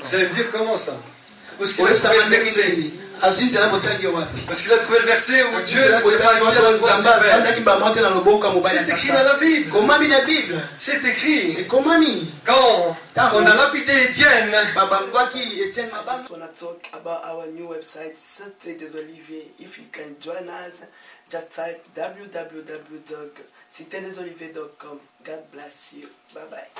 Vous allez me dire comment ça? Parce qu'il a oyebisama trouvé le ndenge verset. nini azwi nzela botangi yo wapi Parce qu'il a trouvé le verset où azwi Dieu nzela ne s'est pas botangi assis à la droite nzambe du Père. avandaki mbala moko te na loboko ya mobali ya C'est écrit dans tata la Bible. komami na bible C'est écrit. ekomami Quand on a lapidé Étienne, babambwaki etienne mabasa I want to talk about our new website, Cité des Oliviers. If you can join us, just type www.citedesoliviers.com. God bless you. Bye bye.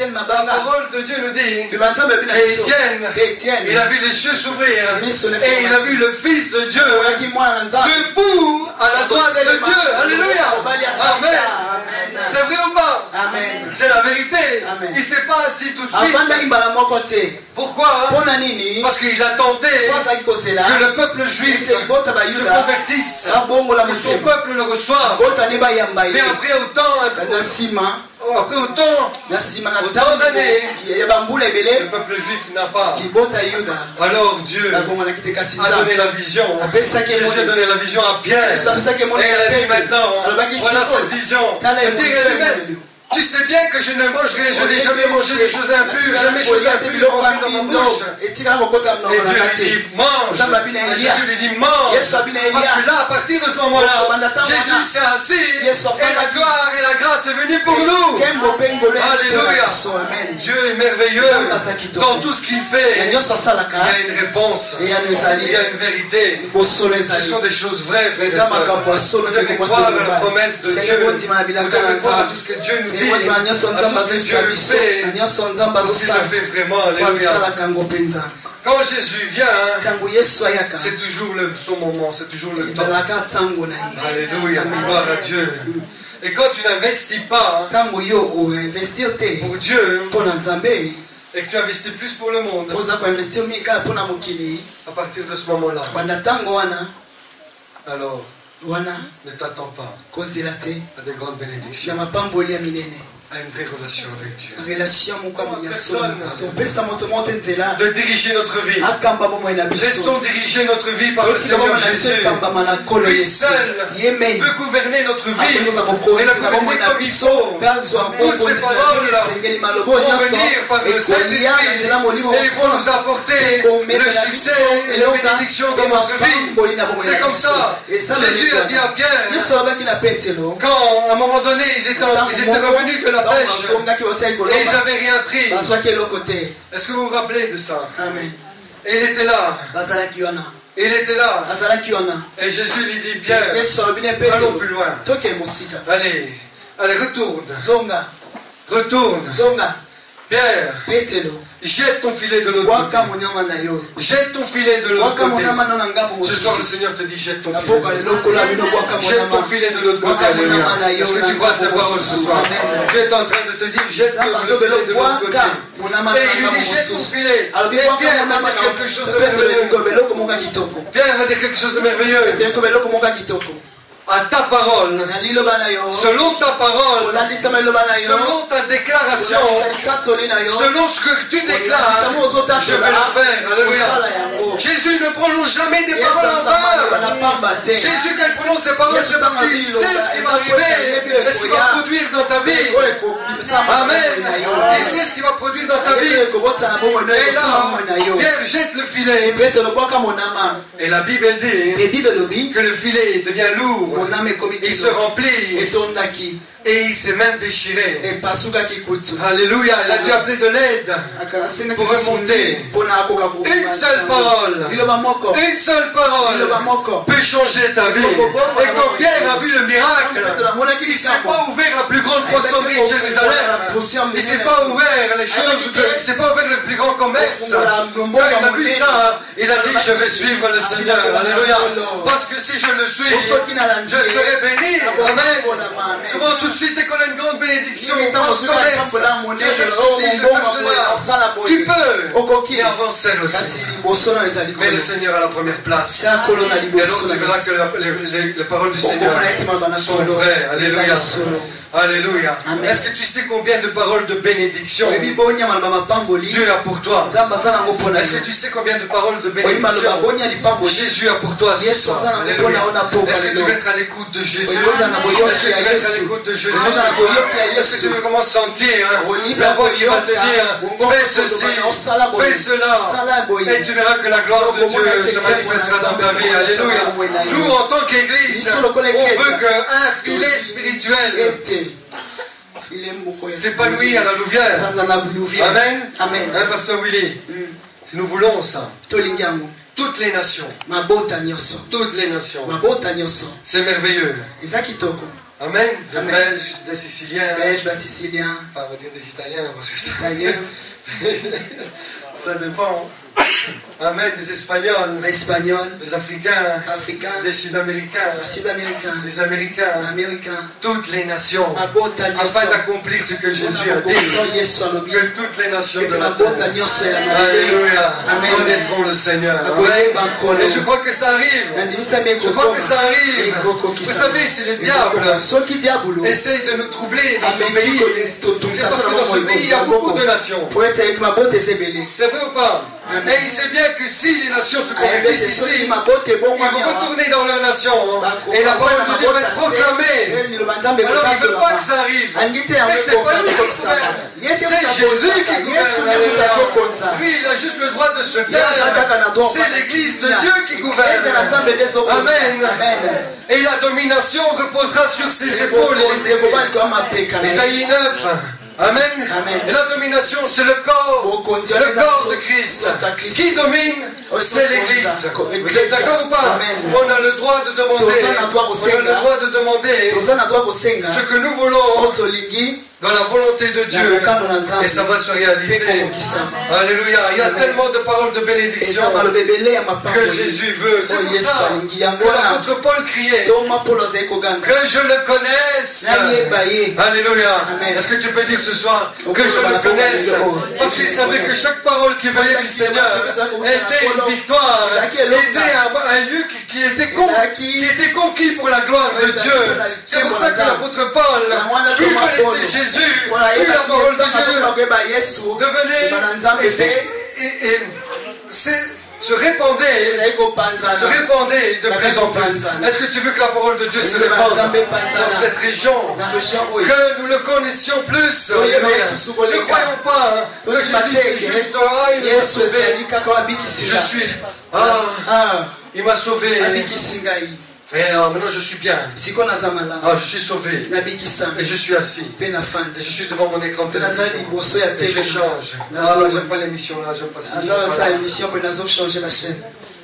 La parole de Dieu nous dit qu'Étienne, il a vu les cieux s'ouvrir et il a vu le Fils de Dieu debout à la droite de Dieu. Alléluia. Amen. C'est vrai ou pas? C'est la vérité. Il ne s'est pas assis tout de suite. Pourquoi? Parce qu'il attendait que le peuple juif se convertisse, que son peuple le reçoive. Mais après autant d'années, le peuple juif n'a pas. Alors Dieu a donné la vision. Jésus a donné la vision à Pierre. Et elle a dit maintenant, voilà cette vision. Tu sais bien que je ne mangerai, je n'ai jamais mangé de choses impures, jamais choses impures rentrées dans ma bouche. Et Dieu lui dit, mange. Et Jésus lui dit, mange. Parce que là, à partir de ce moment-là, Jésus s'est assis et la gloire et la grâce est venue pour nous. Alléluia. Dieu est merveilleux dans tout ce qu'il fait. Il y a une réponse. Il y a une vérité. Ce sont des choses vraies, frères et sœurs. Vous devez croire à la promesse de Dieu. Vous devez croire à tout ce que Dieu nous dit. À tout ce que Dieu le fait. Parce qu'il le fait vraiment. Alléluia. Quand Jésus vient, c'est toujours son moment, c'est toujours le temps. Alléluia. Gloire à Dieu. Et quand tu n'investis pas pour Dieu, et que tu investis plus pour le monde, à partir de ce moment-là, alors ne t'attends pas à des grandes bénédictions, à une vraie relation avec Dieu. De diriger notre vie. Laissons diriger notre vie par le Seigneur Jésus. Lui seul peut gouverner notre vie et la gouverner comme il faut. Toutes ces paroles vont venir par le Saint-Esprit et ils vont nous apporter le succès et la bénédiction dans notre vie. C'est comme ça. Jésus a dit à Pierre, quand à un moment donné ils étaient revenus de la pêche et ils n'avaient rien pris. Est-ce que vous vous rappelez de ça? Amen. Et il était là. Il était là. Et Jésus lui dit, Pierre, allons plus loin. Allez, retourne. Pierre, jette ton filet de l'autre côté. Jette ton filet de l'autre côté. Ce soir, le Seigneur te dit, jette ton filet. Jette ton filet de l'autre côté. Alléluia. Est-ce que tu crois ces paroles ce soir? Dieu est en train de te dire, jette ton filet de l'autre côté. Et il lui dit, jette ton filet. Et Pierre va dire quelque chose de merveilleux. Pierre va dire quelque chose de merveilleux. À ta parole, selon ta parole, selon ta déclaration, selon ce que tu déclares, je vais le faire. Alléluia. Jésus ne prononce jamais des paroles en vain. Jésus, quand il prononce ces paroles, c'est parce qu'il sait ce qui va arriver et ce qu'il va produire dans ta vie. Amen. Il sait ce qu'il va produire dans ta vie. Et là, Pierre jette le filet. Et la Bible dit que le filet devient lourd. Il se remplit et il s'est même déchiré. Alléluia, il a dû appeler de l'aide pour remonter. Une seule parole peut changer ta vie. Et quand Pierre a vu le miracle, il ne s'est pas ouvert la plus grande poissonnerie de Jérusalem. Il ne s'est pas ouvert les choses, il ne s'est pas ouvert le plus grand commerce. Quand il a vu ça, il a dit, je vais suivre le Seigneur. Alléluia. Parce que si je le suis, je serai béni. Amen. Souvent tout de suite, dès qu'on a une grande bénédiction, on pense commerce. Je fais ceci, je fais cela. Tu peux. Et avancer aussi. Mais le Seigneur a la première place. Et alors tu verras que les paroles du Seigneur sont vraies. Alléluia. Alléluia. Est-ce que tu sais combien de paroles de bénédiction Dieu a pour toi? Est-ce que tu sais combien de paroles de bénédiction Jésus a pour toi ce soir? Alléluia. Est-ce que tu veux être à l'écoute de Jésus? Est-ce que tu veux être à l'écoute de Jésus ce soir? Est-ce que tu veux commencer à sentir la voix qui va te dire, fais ceci, fais cela, et tu verras que la gloire de Dieu se manifestera dans ta vie. Alléluia. Nous, en tant qu'Église, on veut qu'un filet spirituel s'épanouit à la Louvière. Amen. Hein, Pasteur Willy? Si nous voulons ça, toutes les nations, c'est merveilleux. Amen. Des Amen. Belges, des Siciliens. Belge, Sicilien, Enfin, on va dire des Italiens parce que ça, Italien, ça dépend. Amen. Des Espagnols, Espagnol, des Africains, Africain, des Sud-Américains, Sud-Américain, des Américains, Américain, toutes les nations, Mabota afin nyonso, d'accomplir ce que Jésus a dit, Yesu alobi, que toutes les nations de ete la mabota terre, nyonso ya mabele, alléluia, Amen. connaîtront le Seigneur. Akoyeba Amen. nkolo. Et je crois que ça arrive. nandimisa Je crois que ça arrive. Ekoko Vous savez, si le diable soki diabolo essaye de nous troubler dans ce Amen. pays, c'est parce que dans ce pays, il y a beaucoup de nations. po ete ayeki mabota eza ebele. C'est vrai ou pas? Amen. Et il sait bien que si les nations se convertissent Ayebete soki ici, mabota ils vont ebongwami awa, retourner dans leur nation. Hein. Et la parole de Dieu va être proclamée. liloba nzambe Alors il ne veut pas que ça arrive. Mais c'est pas lui qui gouverne. C'est Jésus qui gouverne. Lui, il a juste le droit de se taire. C'est l'église de Dieu qui gouverne. Amen. Et la domination reposera sur ses épaules. Isaïe 9. Amen. Amen. Et la domination, c'est le corps de Christ. Qui domine? C'est l'église. Vous êtes d'accord ou pas? Amen. On a le droit de demander. On a le droit de demander ce que nous voulons dans la volonté de Dieu. Et ça va se réaliser. Alléluia. Il y a tellement de paroles de bénédiction que Jésus veut. C'est pour ça que l'apôtre Paul criait que je le connaisse. Alléluia. Est-ce que tu peux dire ce soir que je le connaisse? Parce qu'il savait que chaque parole qui venait du Seigneur était une victoire, était un lieu qui était conquis pour la gloire de Dieu. C'est pour ça que l'apôtre Paul, plus il connaissait Jésus, plus la parole de Dieu devenait se répandait de plus en plus. Est-ce que tu veux que la parole de Dieu se répande dans cette région? Que nous le connaissions plus. Ne croyons pas que Jésus c'est juste il m'a sauvé. Je suis. Il m'a sauvé. Et maintenant je suis bien. Je suis sauvé. Et je suis assis. Et je suis devant mon écran de télévision. Et je change. J'aime pas l'émission là, j'aime pas ça.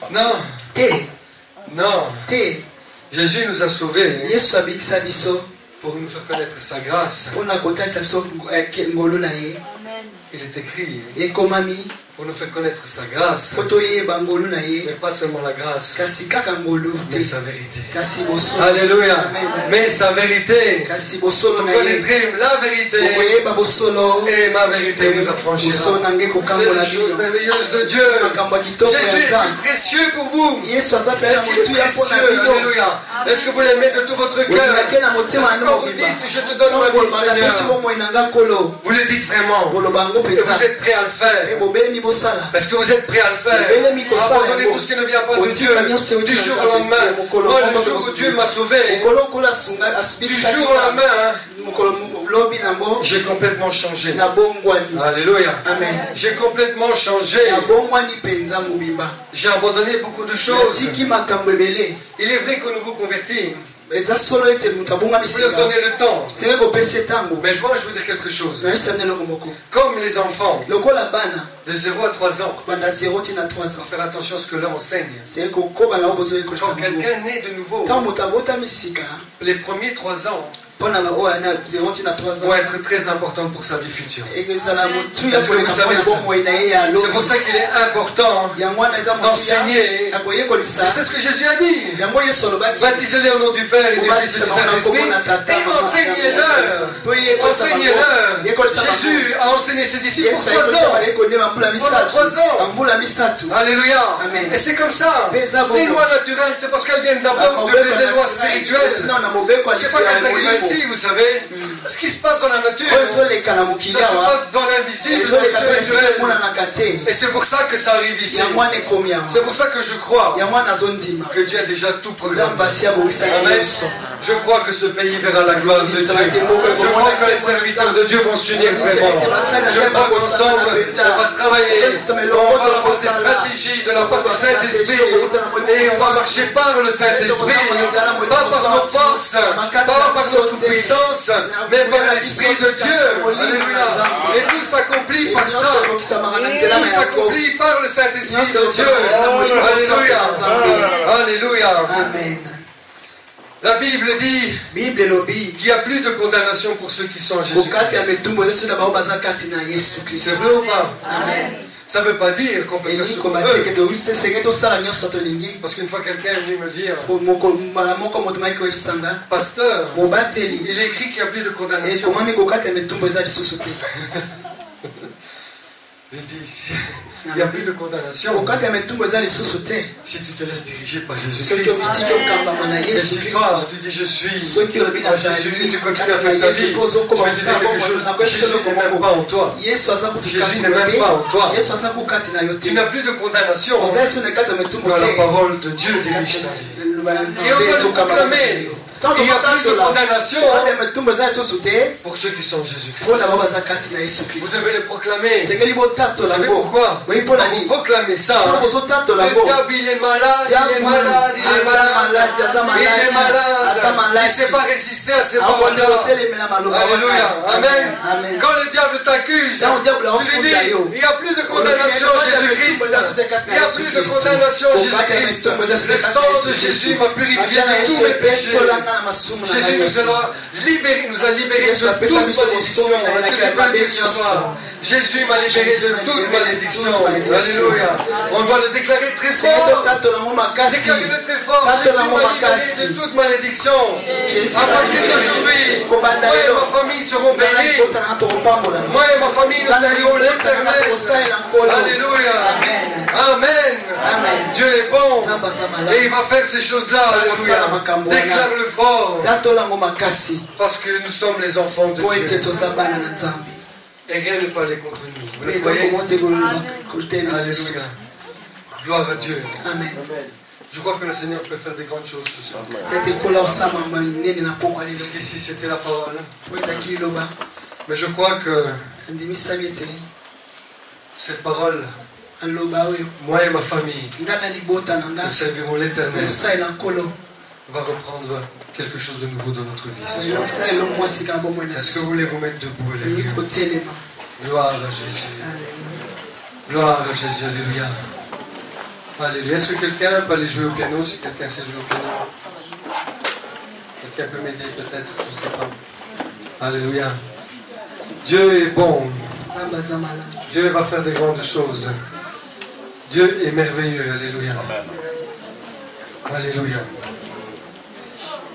Non. Non. Jésus nous a sauvés pour nous faire connaître sa grâce. Il est écrit pour nous faire connaître sa grâce. Mais pas seulement la grâce, mais sa vérité. Alléluia. Mais sa vérité. Vous connaîtrez la vérité. Et ma vérité vous affranchira. C'est la chose merveilleuse de Dieu. Jésus est précieux pour vous. Est-ce qu'il est précieux? Alléluia. Est-ce que vous l'aimez de tout votre cœur? Est-ce que quand vous dites je te donne ma vie, Seigneur, vous le dites vraiment? Et vous êtes prêt à le faire? Est-ce que vous êtes prêt à le faire? Abandonner tout ce qui ne vient pas de Dieu du jour au lendemain. Moi, le jour où Dieu m'a sauvé, du jour au lendemain, j'ai complètement changé. Alléluia. J'ai complètement changé. J'ai abandonné beaucoup de choses. Il est vrai qu'on nous vous convertit. Vous leur donnez le temps. Mais je veux dire quelque chose. Comme les enfants de 0 à 3 ans, faire attention à ce que leur enseigne. Quand quelqu'un naît de nouveau, les premiers 3 ans vont être très importants pour sa vie future. Est-ce que vous savez ça? C'est pour ça qu'il est important d'enseigner. C'est ce que Jésus a dit. Baptisez-les au nom du Père et du Fils et du Saint-Esprit et enseignez-leur. Enseignez-leur. Jésus a enseigné ses disciples pour 3 ans. Pendant 3 ans. Alléluia. Et c'est comme ça. Les lois naturelles, c'est parce qu'elles viennent d'abord des lois spirituelles. C'est pas qu'elles arrivent ici, vous savez. Ce qui se passe dans la nature, ça se passe dans l'invisible, dans le spirituel. Et c'est pour ça que ça arrive ici. C'est pour ça que je crois que Dieu a déjà tout programmé. Amen. Je crois que ce pays verra la gloire de Dieu. Je crois que les serviteurs de Dieu vont s'unir vraiment. Je crois qu'ensemble, on va travailler. On va avoir des stratégies de la part du Saint-Esprit. Et on va marcher par le Saint-Esprit. Pas par nos forces, pas par notre puissance, mais par l'Esprit de Dieu. Alléluia. Et tout s'accomplit par ça. Tout s'accomplit par le Saint-Esprit de Dieu. Alléluia. Alléluia. Amen. La Bible dit qu'il n'y a plus de condamnation pour ceux qui sont en Jésus-Christ. C'est vrai ou pas? Amen. Ça ne veut pas dire qu'on peut faire ce qu'on veut. Parce qu'une fois quelqu'un est venu me dire, pasteur, il est écrit qu'il n'y a plus de condamnation. J'ai dit ici, il n'y a plus de condamnation. Si tu te laisses diriger par Jésus-Christ. Et si toi, tu dis je suis en Jésus et tu continues à faire ta vie, je vais te dire quelque chose. Jésus n'est même pas en toi. Jésus n'est même pas en toi. Tu n'as plus de condamnation dans la parole de Dieu dirige ta vie. Et on doit le proclamer. Il n'y a plus de condamnation pour ceux qui sont en Jésus-Christ. Vous devez le proclamer. Vous savez pourquoi? Quand vous proclamez ça, le diable il est malade, il est malade, il est malade, il est malade. Il ne sait pas résister à ces paroles-là. Alléluia. Amen. Quand le diable t'accuse, tu lui dis, il n'y a plus de condamnation en Jésus-Christ. Il n'y a plus de condamnation en Jésus-Christ. Le sang de Jésus m'a purifié de tous mes péchés. Jésus nous a libérés de toute malédiction. Est-ce que tu peux le dire ce soir? Jésus m'a libéré de toute malédiction. Alléluia. On doit le déclarer très fort. Déclarez-le très fort. Jésus m'a libéré de toute malédiction. À partir d'aujourd'hui, moi et ma famille seront bénis. Moi et ma famille nous servirons l'Éternel. Alléluia. Amen. Dieu est bon. Et il va faire ces choses-là. Alléluia. Déclare-le fort. Parce que nous sommes les enfants de Dieu. Et rien ne peut aller contre nous. Vous le croyez? Alléluia. Gloire à Dieu. Amen. Je crois que le Seigneur peut faire des grandes choses ce soir. Jusqu'ici, c'était la parole. Mais je crois que cette parole, moi et ma famille, nous servirons l'Éternel, va reprendre quelque chose de nouveau dans notre vie ce soir. Est-ce que vous voulez vous mettre debout? Alléluia. Gloire à Jésus. Gloire à Jésus. Alléluia. Alléluia. Est-ce que quelqu'un peut aller jouer au piano? Si quelqu'un sait jouer au piano, quelqu'un peut m'aider peut-être, je ne sais pas. Alléluia. Dieu est bon. Dieu va faire des grandes choses. Dieu est merveilleux. Alléluia. Alléluia.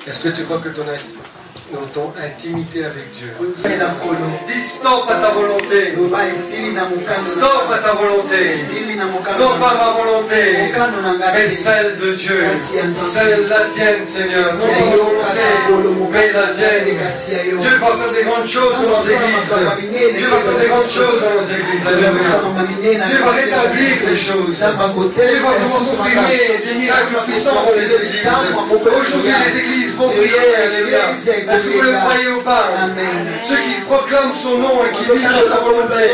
Est-ce que tu crois que ton intimité avec Dieu, dis stop à ta volonté, stop à ta volonté, non pas ma volonté, mais celle de Dieu, celle la tienne, Seigneur, non ma volonté, mais la tienne. Dieu va faire des grandes choses dans nos églises. Dieu va faire des grandes choses dans nos églises. Alléluia. Dieu va rétablir les choses. Dieu va confirmer des miracles puissants dans les églises. Aujourd'hui, les églises vont prier. Alléluia. Est-ce que vous le croyez ou pas? Ceux qui proclament son nom et qui vivent à sa volonté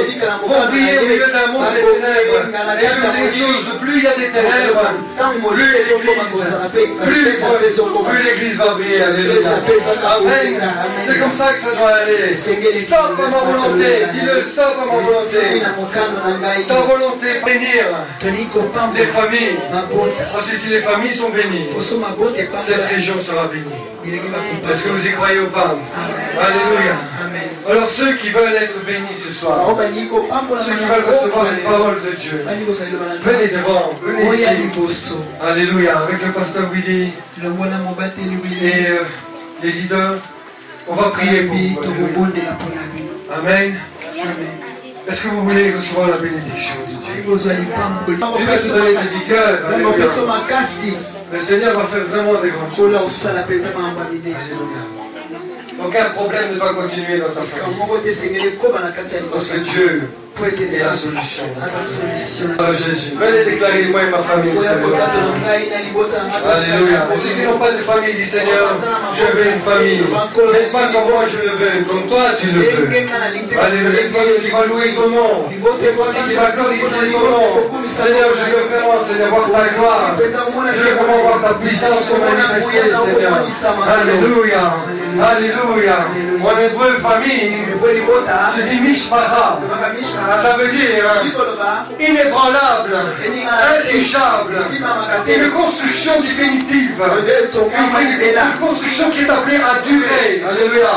vont briller au milieu d'un monde des ténèbres. Et je dis une chose, plus il y a des ténèbres, plus l'église va briller. Alléluia. Amen. C'est comme ça que ça doit aller. Stop à ma volonté. Dis-le, stop à ma volonté. Ta volonté, bénir les familles. Parce que si les familles sont bénies, cette région sera bénie. Est-ce que vous y croyez ou pas? Alléluia. Alors ceux qui veulent être bénis ce soir, ceux qui veulent recevoir une parole de Dieu, venez devant, venez ici. Alléluia. Avec le pasteur Willy et les leaders, on va prier pour vous. Amen. Est-ce que vous voulez recevoir la bénédiction de Dieu? Dieu va te donner des vigueurs. Alléluia. Le Seigneur va faire vraiment des grandes choses. Alléluia. Aucun problème ne doit continuer dans ta famille. Parce que Dieu est la solution. Alors Jésus, venez déclarer moi et ma famille au Seigneur. Alléluia. Et ceux qui n'ont pas de famille, dit Seigneur, je veux une famille. Mais pas comme moi je le veux, comme toi tu le veux. Alléluia. Une famille qui va louer ton nom. Une famille qui va glorifier ton nom. Seigneur, je veux vraiment, Seigneur, voir ta gloire. Je veux vraiment voir ta puissance se manifester, Seigneur. Alléluia. Alléluia. Alléluia. En hébreu, famille, se dit Mishpara. Ça veut dire inébranlable, intouchable, une construction définitive, une construction qui est appelée à durer. Alléluia.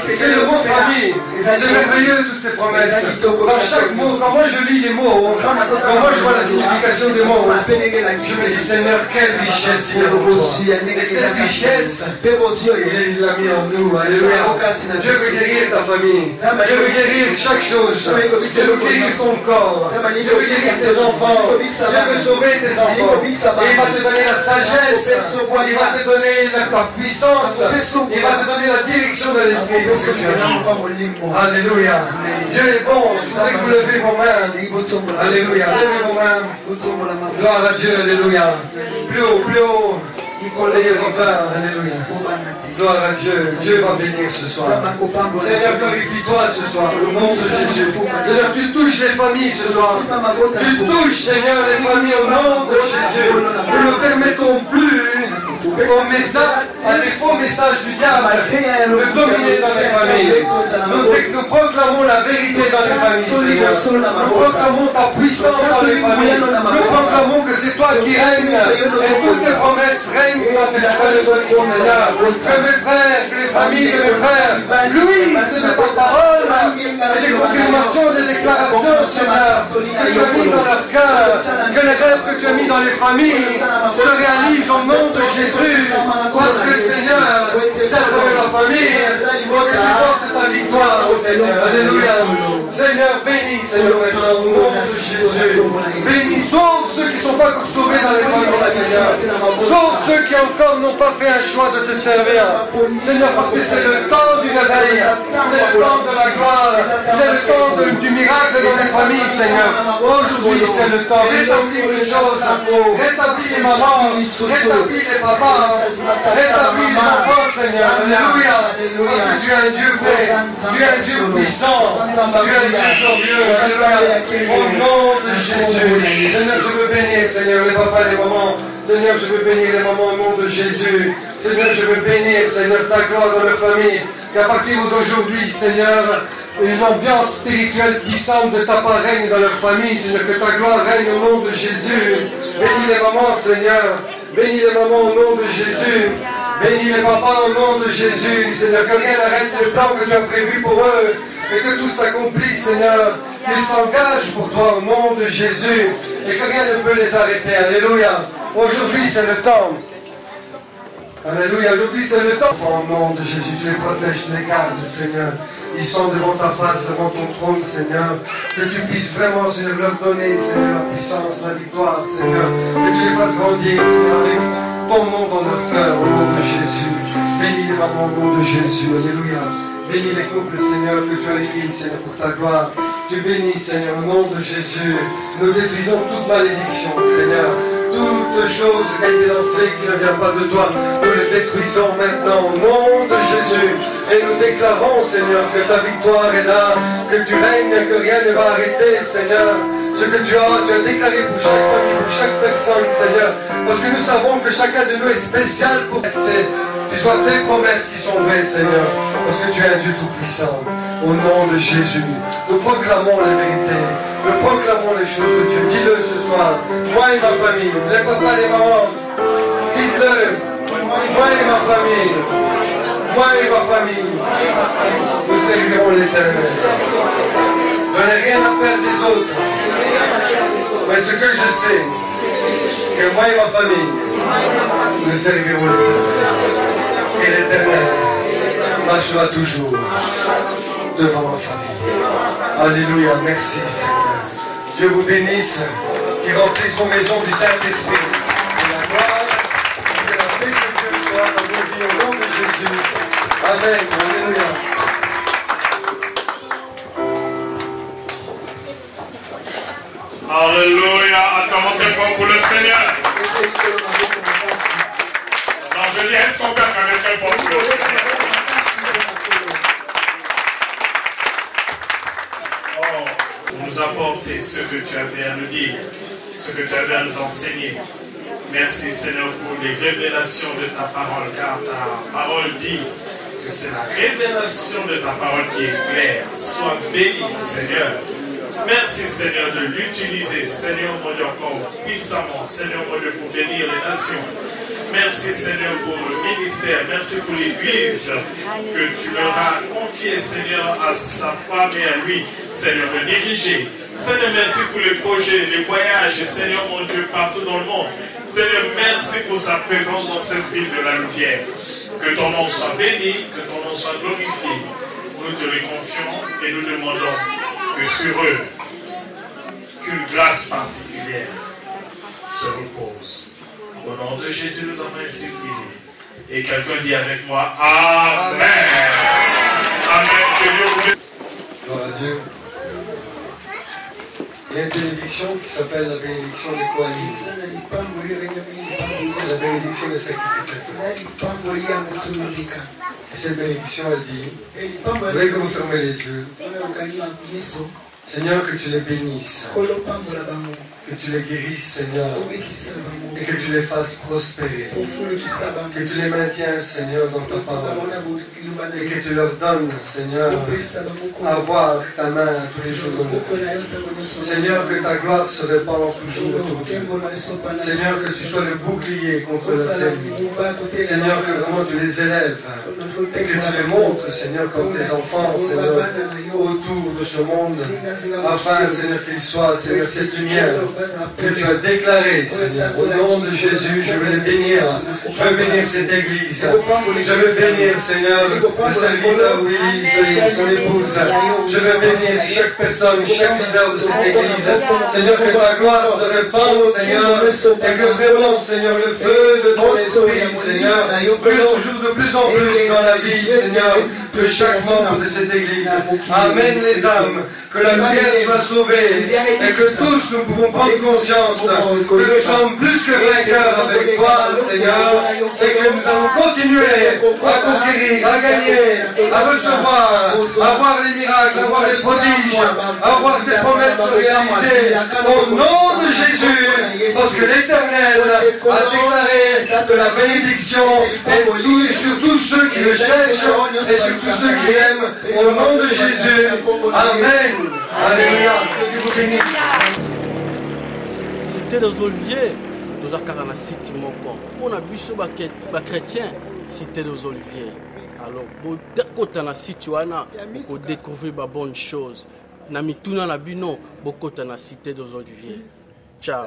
C'est le mot famille. C'est merveilleux toutes ces promesses. Dans chaque mot, quand moi je lis les mots, quand moi je vois la signification des mots, je me dis Seigneur, quelle richesse il y a pour toi. Et cette richesse, il l'a mis en nous. Alléluia. Dieu veut guérir ta famille. Dieu veut guérir chaque chose. Dieu veut guérir ton corps. Dieu veut guérir tes enfants. Dieu veut sauver tes enfants. Et il va te donner la sagesse. Il va te donner la puissance. Il va te donner la direction de l'esprit. Alléluia. Dieu est bon. Je voudrais que vous levez vos mains. Alléluia. Levez vos mains. Gloire à Dieu. Alléluia. Plus haut, plus haut. Ayez vos mains. Alléluia. Gloire à Dieu. Dieu va bénir ce soir. Seigneur, glorifie-toi ce soir. Au nom de Jésus. Seigneur, tu touches les familles ce soir. Tu touches, Seigneur, les familles au nom de Jésus. Nous ne permettons plus à des faux messages du diable de dominer dans les familles. Nous proclamons la vérité dans les familles, Seigneur. Nous proclamons ta puissance dans les familles. Nous proclamons que c'est toi qui règnes et toutes tes promesses règnent dans tes familles, Seigneur. Que mes frères, que les familles de mes frères, lui, c'est de ta parole et des confirmations, des déclarations, Seigneur, que tu as mis dans leur cœur, que les rêves que tu as mis dans les familles se réalisent au nom de Jésus, parce que Seigneur, c'est à travers la famille, il faut que tu portes ta victoire au Seigneur. Alléluia. Seigneur, bénis, Seigneur, maintenant, au nom de Jésus. Bénis, sauve ceux qui ne sont pas encore sauvés dans les familles, Seigneur. Sauve ceux qui encore n'ont pas fait un choix de te servir. Seigneur, parce que c'est le temps du réveil, c'est le temps de la gloire, c'est le temps du miracle dans les familles, Seigneur. Aujourd'hui, c'est le temps. Rétablis les choses, rétablis les mamans, rétablis les papas, rétablis les enfants, Seigneur. Alléluia. Parce que tu es un Dieu vrai, tu es un Dieu puissant, tu es un Dieu glorieux. Alléluia. Au nom de Jésus. Seigneur, je veux bénir, Seigneur, les papas et les mamans. Seigneur, je veux bénir les mamans au nom de Jésus. Seigneur, je veux bénir, Seigneur, ta gloire dans leur famille. Qu'à partir d'aujourd'hui, Seigneur, une ambiance spirituelle puissante de ta part règne dans leur famille. Seigneur, que ta gloire règne au nom de Jésus. Bénis les mamans, Seigneur. Bénis les mamans au nom de Jésus. Bénis les papas au nom de Jésus. Seigneur, que rien n'arrête le plan que tu as prévu pour eux. Et que tout s'accomplisse, Seigneur. Qu'ils s'engagent pour toi au nom de Jésus. Et que rien ne peut les arrêter. Alléluia. Aujourd'hui, c'est le temps. Alléluia. Aujourd'hui, c'est le temps. Au nom de Jésus, tu les protèges, tu les gardes, Seigneur. Ils sont devant ta face, devant ton trône, Seigneur. Que tu puisses vraiment, Seigneur, leur donner, Seigneur, la puissance, la victoire, Seigneur. Que tu les fasses grandir, Seigneur, avec ton nom dans leur cœur, au nom de Jésus. Bénis les mamans au nom de Jésus. Alléluia. Bénis les couples, Seigneur, que tu as réunis, Seigneur, pour ta gloire. Tu bénis, Seigneur, au nom de Jésus. Nous détruisons toute malédiction, Seigneur. Toute chose qui a été lancée, qui ne vient pas de toi, nous le détruisons maintenant au nom de Jésus. Et nous déclarons, Seigneur, que ta victoire est là, que tu règnes, que rien ne va arrêter, Seigneur. Ce que tu as déclaré pour chaque famille, pour chaque personne, Seigneur. Parce que nous savons que chacun de nous est spécial pour tu sois tes promesses qui sont vraies, Seigneur. Parce que tu es un Dieu tout-puissant. Au nom de Jésus, nous proclamons la vérité. Nous proclamons les choses de Dieu. Dis-le ce soir. Moi et ma famille, les papas, les mamans, dites-le. Moi et ma famille. Moi et ma famille. Nous servirons l'Éternel. Je n'ai rien à faire des autres. Mais ce que je sais, que moi et ma famille, nous servirons l'Éternel. Et l'Éternel marchera toujours devant ma famille. Alléluia, merci Seigneur. Dieu vous bénisse, qui remplisse vos maisons du Saint-Esprit. Que la gloire et que la paix de Dieu soit dans vos vies au nom de Jésus. Amen. Alléluia. Alléluia. Acclamons très fort pour le Seigneur. Non, je dis, est-ce qu'on peut acclamer très fort pour le Seigneur? Nous apporter ce que tu avais à nous dire, ce que tu avais à nous enseigner. Merci Seigneur pour les révélations de ta parole, car ta parole dit que c'est la révélation de ta parole qui est claire. Sois béni, Seigneur. Merci, Seigneur, de l'utiliser, Seigneur, mon Dieu, encore puissamment, Seigneur, mon Dieu, pour bénir les nations. Merci, Seigneur, pour le ministère. Merci pour l'Église que tu leur as confiée, Seigneur, à sa femme et à lui, Seigneur, de diriger. Seigneur, merci pour les projets, les voyages, Seigneur, mon Dieu, partout dans le monde. Seigneur, merci pour sa présence dans cette ville de la Louvière. Que ton nom soit béni, que ton nom soit glorifié. Nous te le confions et nous demandons que sur eux, qu'une grâce particulière se repose. Au nom de Jésus, nous avons ainsi prié. Et quelqu'un dit avec moi, Amen. Amen. Que Dieu vous bénisse. Gloire à Dieu. Il y a une bénédiction qui s'appelle la bénédiction de Kohanim. C'est la bénédiction des sacrificateurs. Et cette bénédiction, elle dit, dès que vous fermez les yeux, Seigneur, que tu les bénisses, que tu les guérisses, Seigneur, et que tu les fasses prospérer, que tu les maintiens, Seigneur, dans ta parole, et que tu leur donnes, Seigneur, à voir ta main tous les jours de notre vie. Seigneur, que ta gloire se répande toujours autour d'eux. Seigneur, que tu sois le bouclier contre leurs ennemis. Seigneur, que vraiment tu les élèves, et que tu les montres, Seigneur, comme tes enfants, Seigneur, autour de ce monde, afin, Seigneur, qu'il soit, Seigneur, cette lumière que tu as déclarée, Seigneur. Au nom de Jésus, je veux les bénir. Je veux bénir cette église. Je veux bénir, Seigneur, le serviteur Willy, son épouse. Je veux bénir chaque personne, chaque leader de cette église. Seigneur, que ta gloire se répande, Seigneur, et que vraiment, Seigneur, le feu de ton esprit, Seigneur, brûle toujours de plus en plus dans la vie, Seigneur, de chaque membre de cette église. Amène les âmes, que la lumière soit sauvée, et que tous nous pouvons prendre conscience que nous sommes plus que vainqueurs avec toi, Seigneur, et que nous allons continuer à conquérir, à gagner, à recevoir, à voir les miracles, à voir les prodiges, à voir des promesses se réaliser au nom de Jésus, parce que l'Éternel a déclaré que la bénédiction est sur tous ceux qui le cherchent et sur tous ceux qui l'aiment, au nom de Jésus. Amen. Alléluia. Que Dieu vous bénisse. Cité des Oliviers, nous avons na cité moko. Pour na biso ba chrétien, cité des Oliviers. Alors, quand on a cité wana, on découvrir ba bonne chose. Na mituna na bino, bokota na cité des Oliviers. Ciao.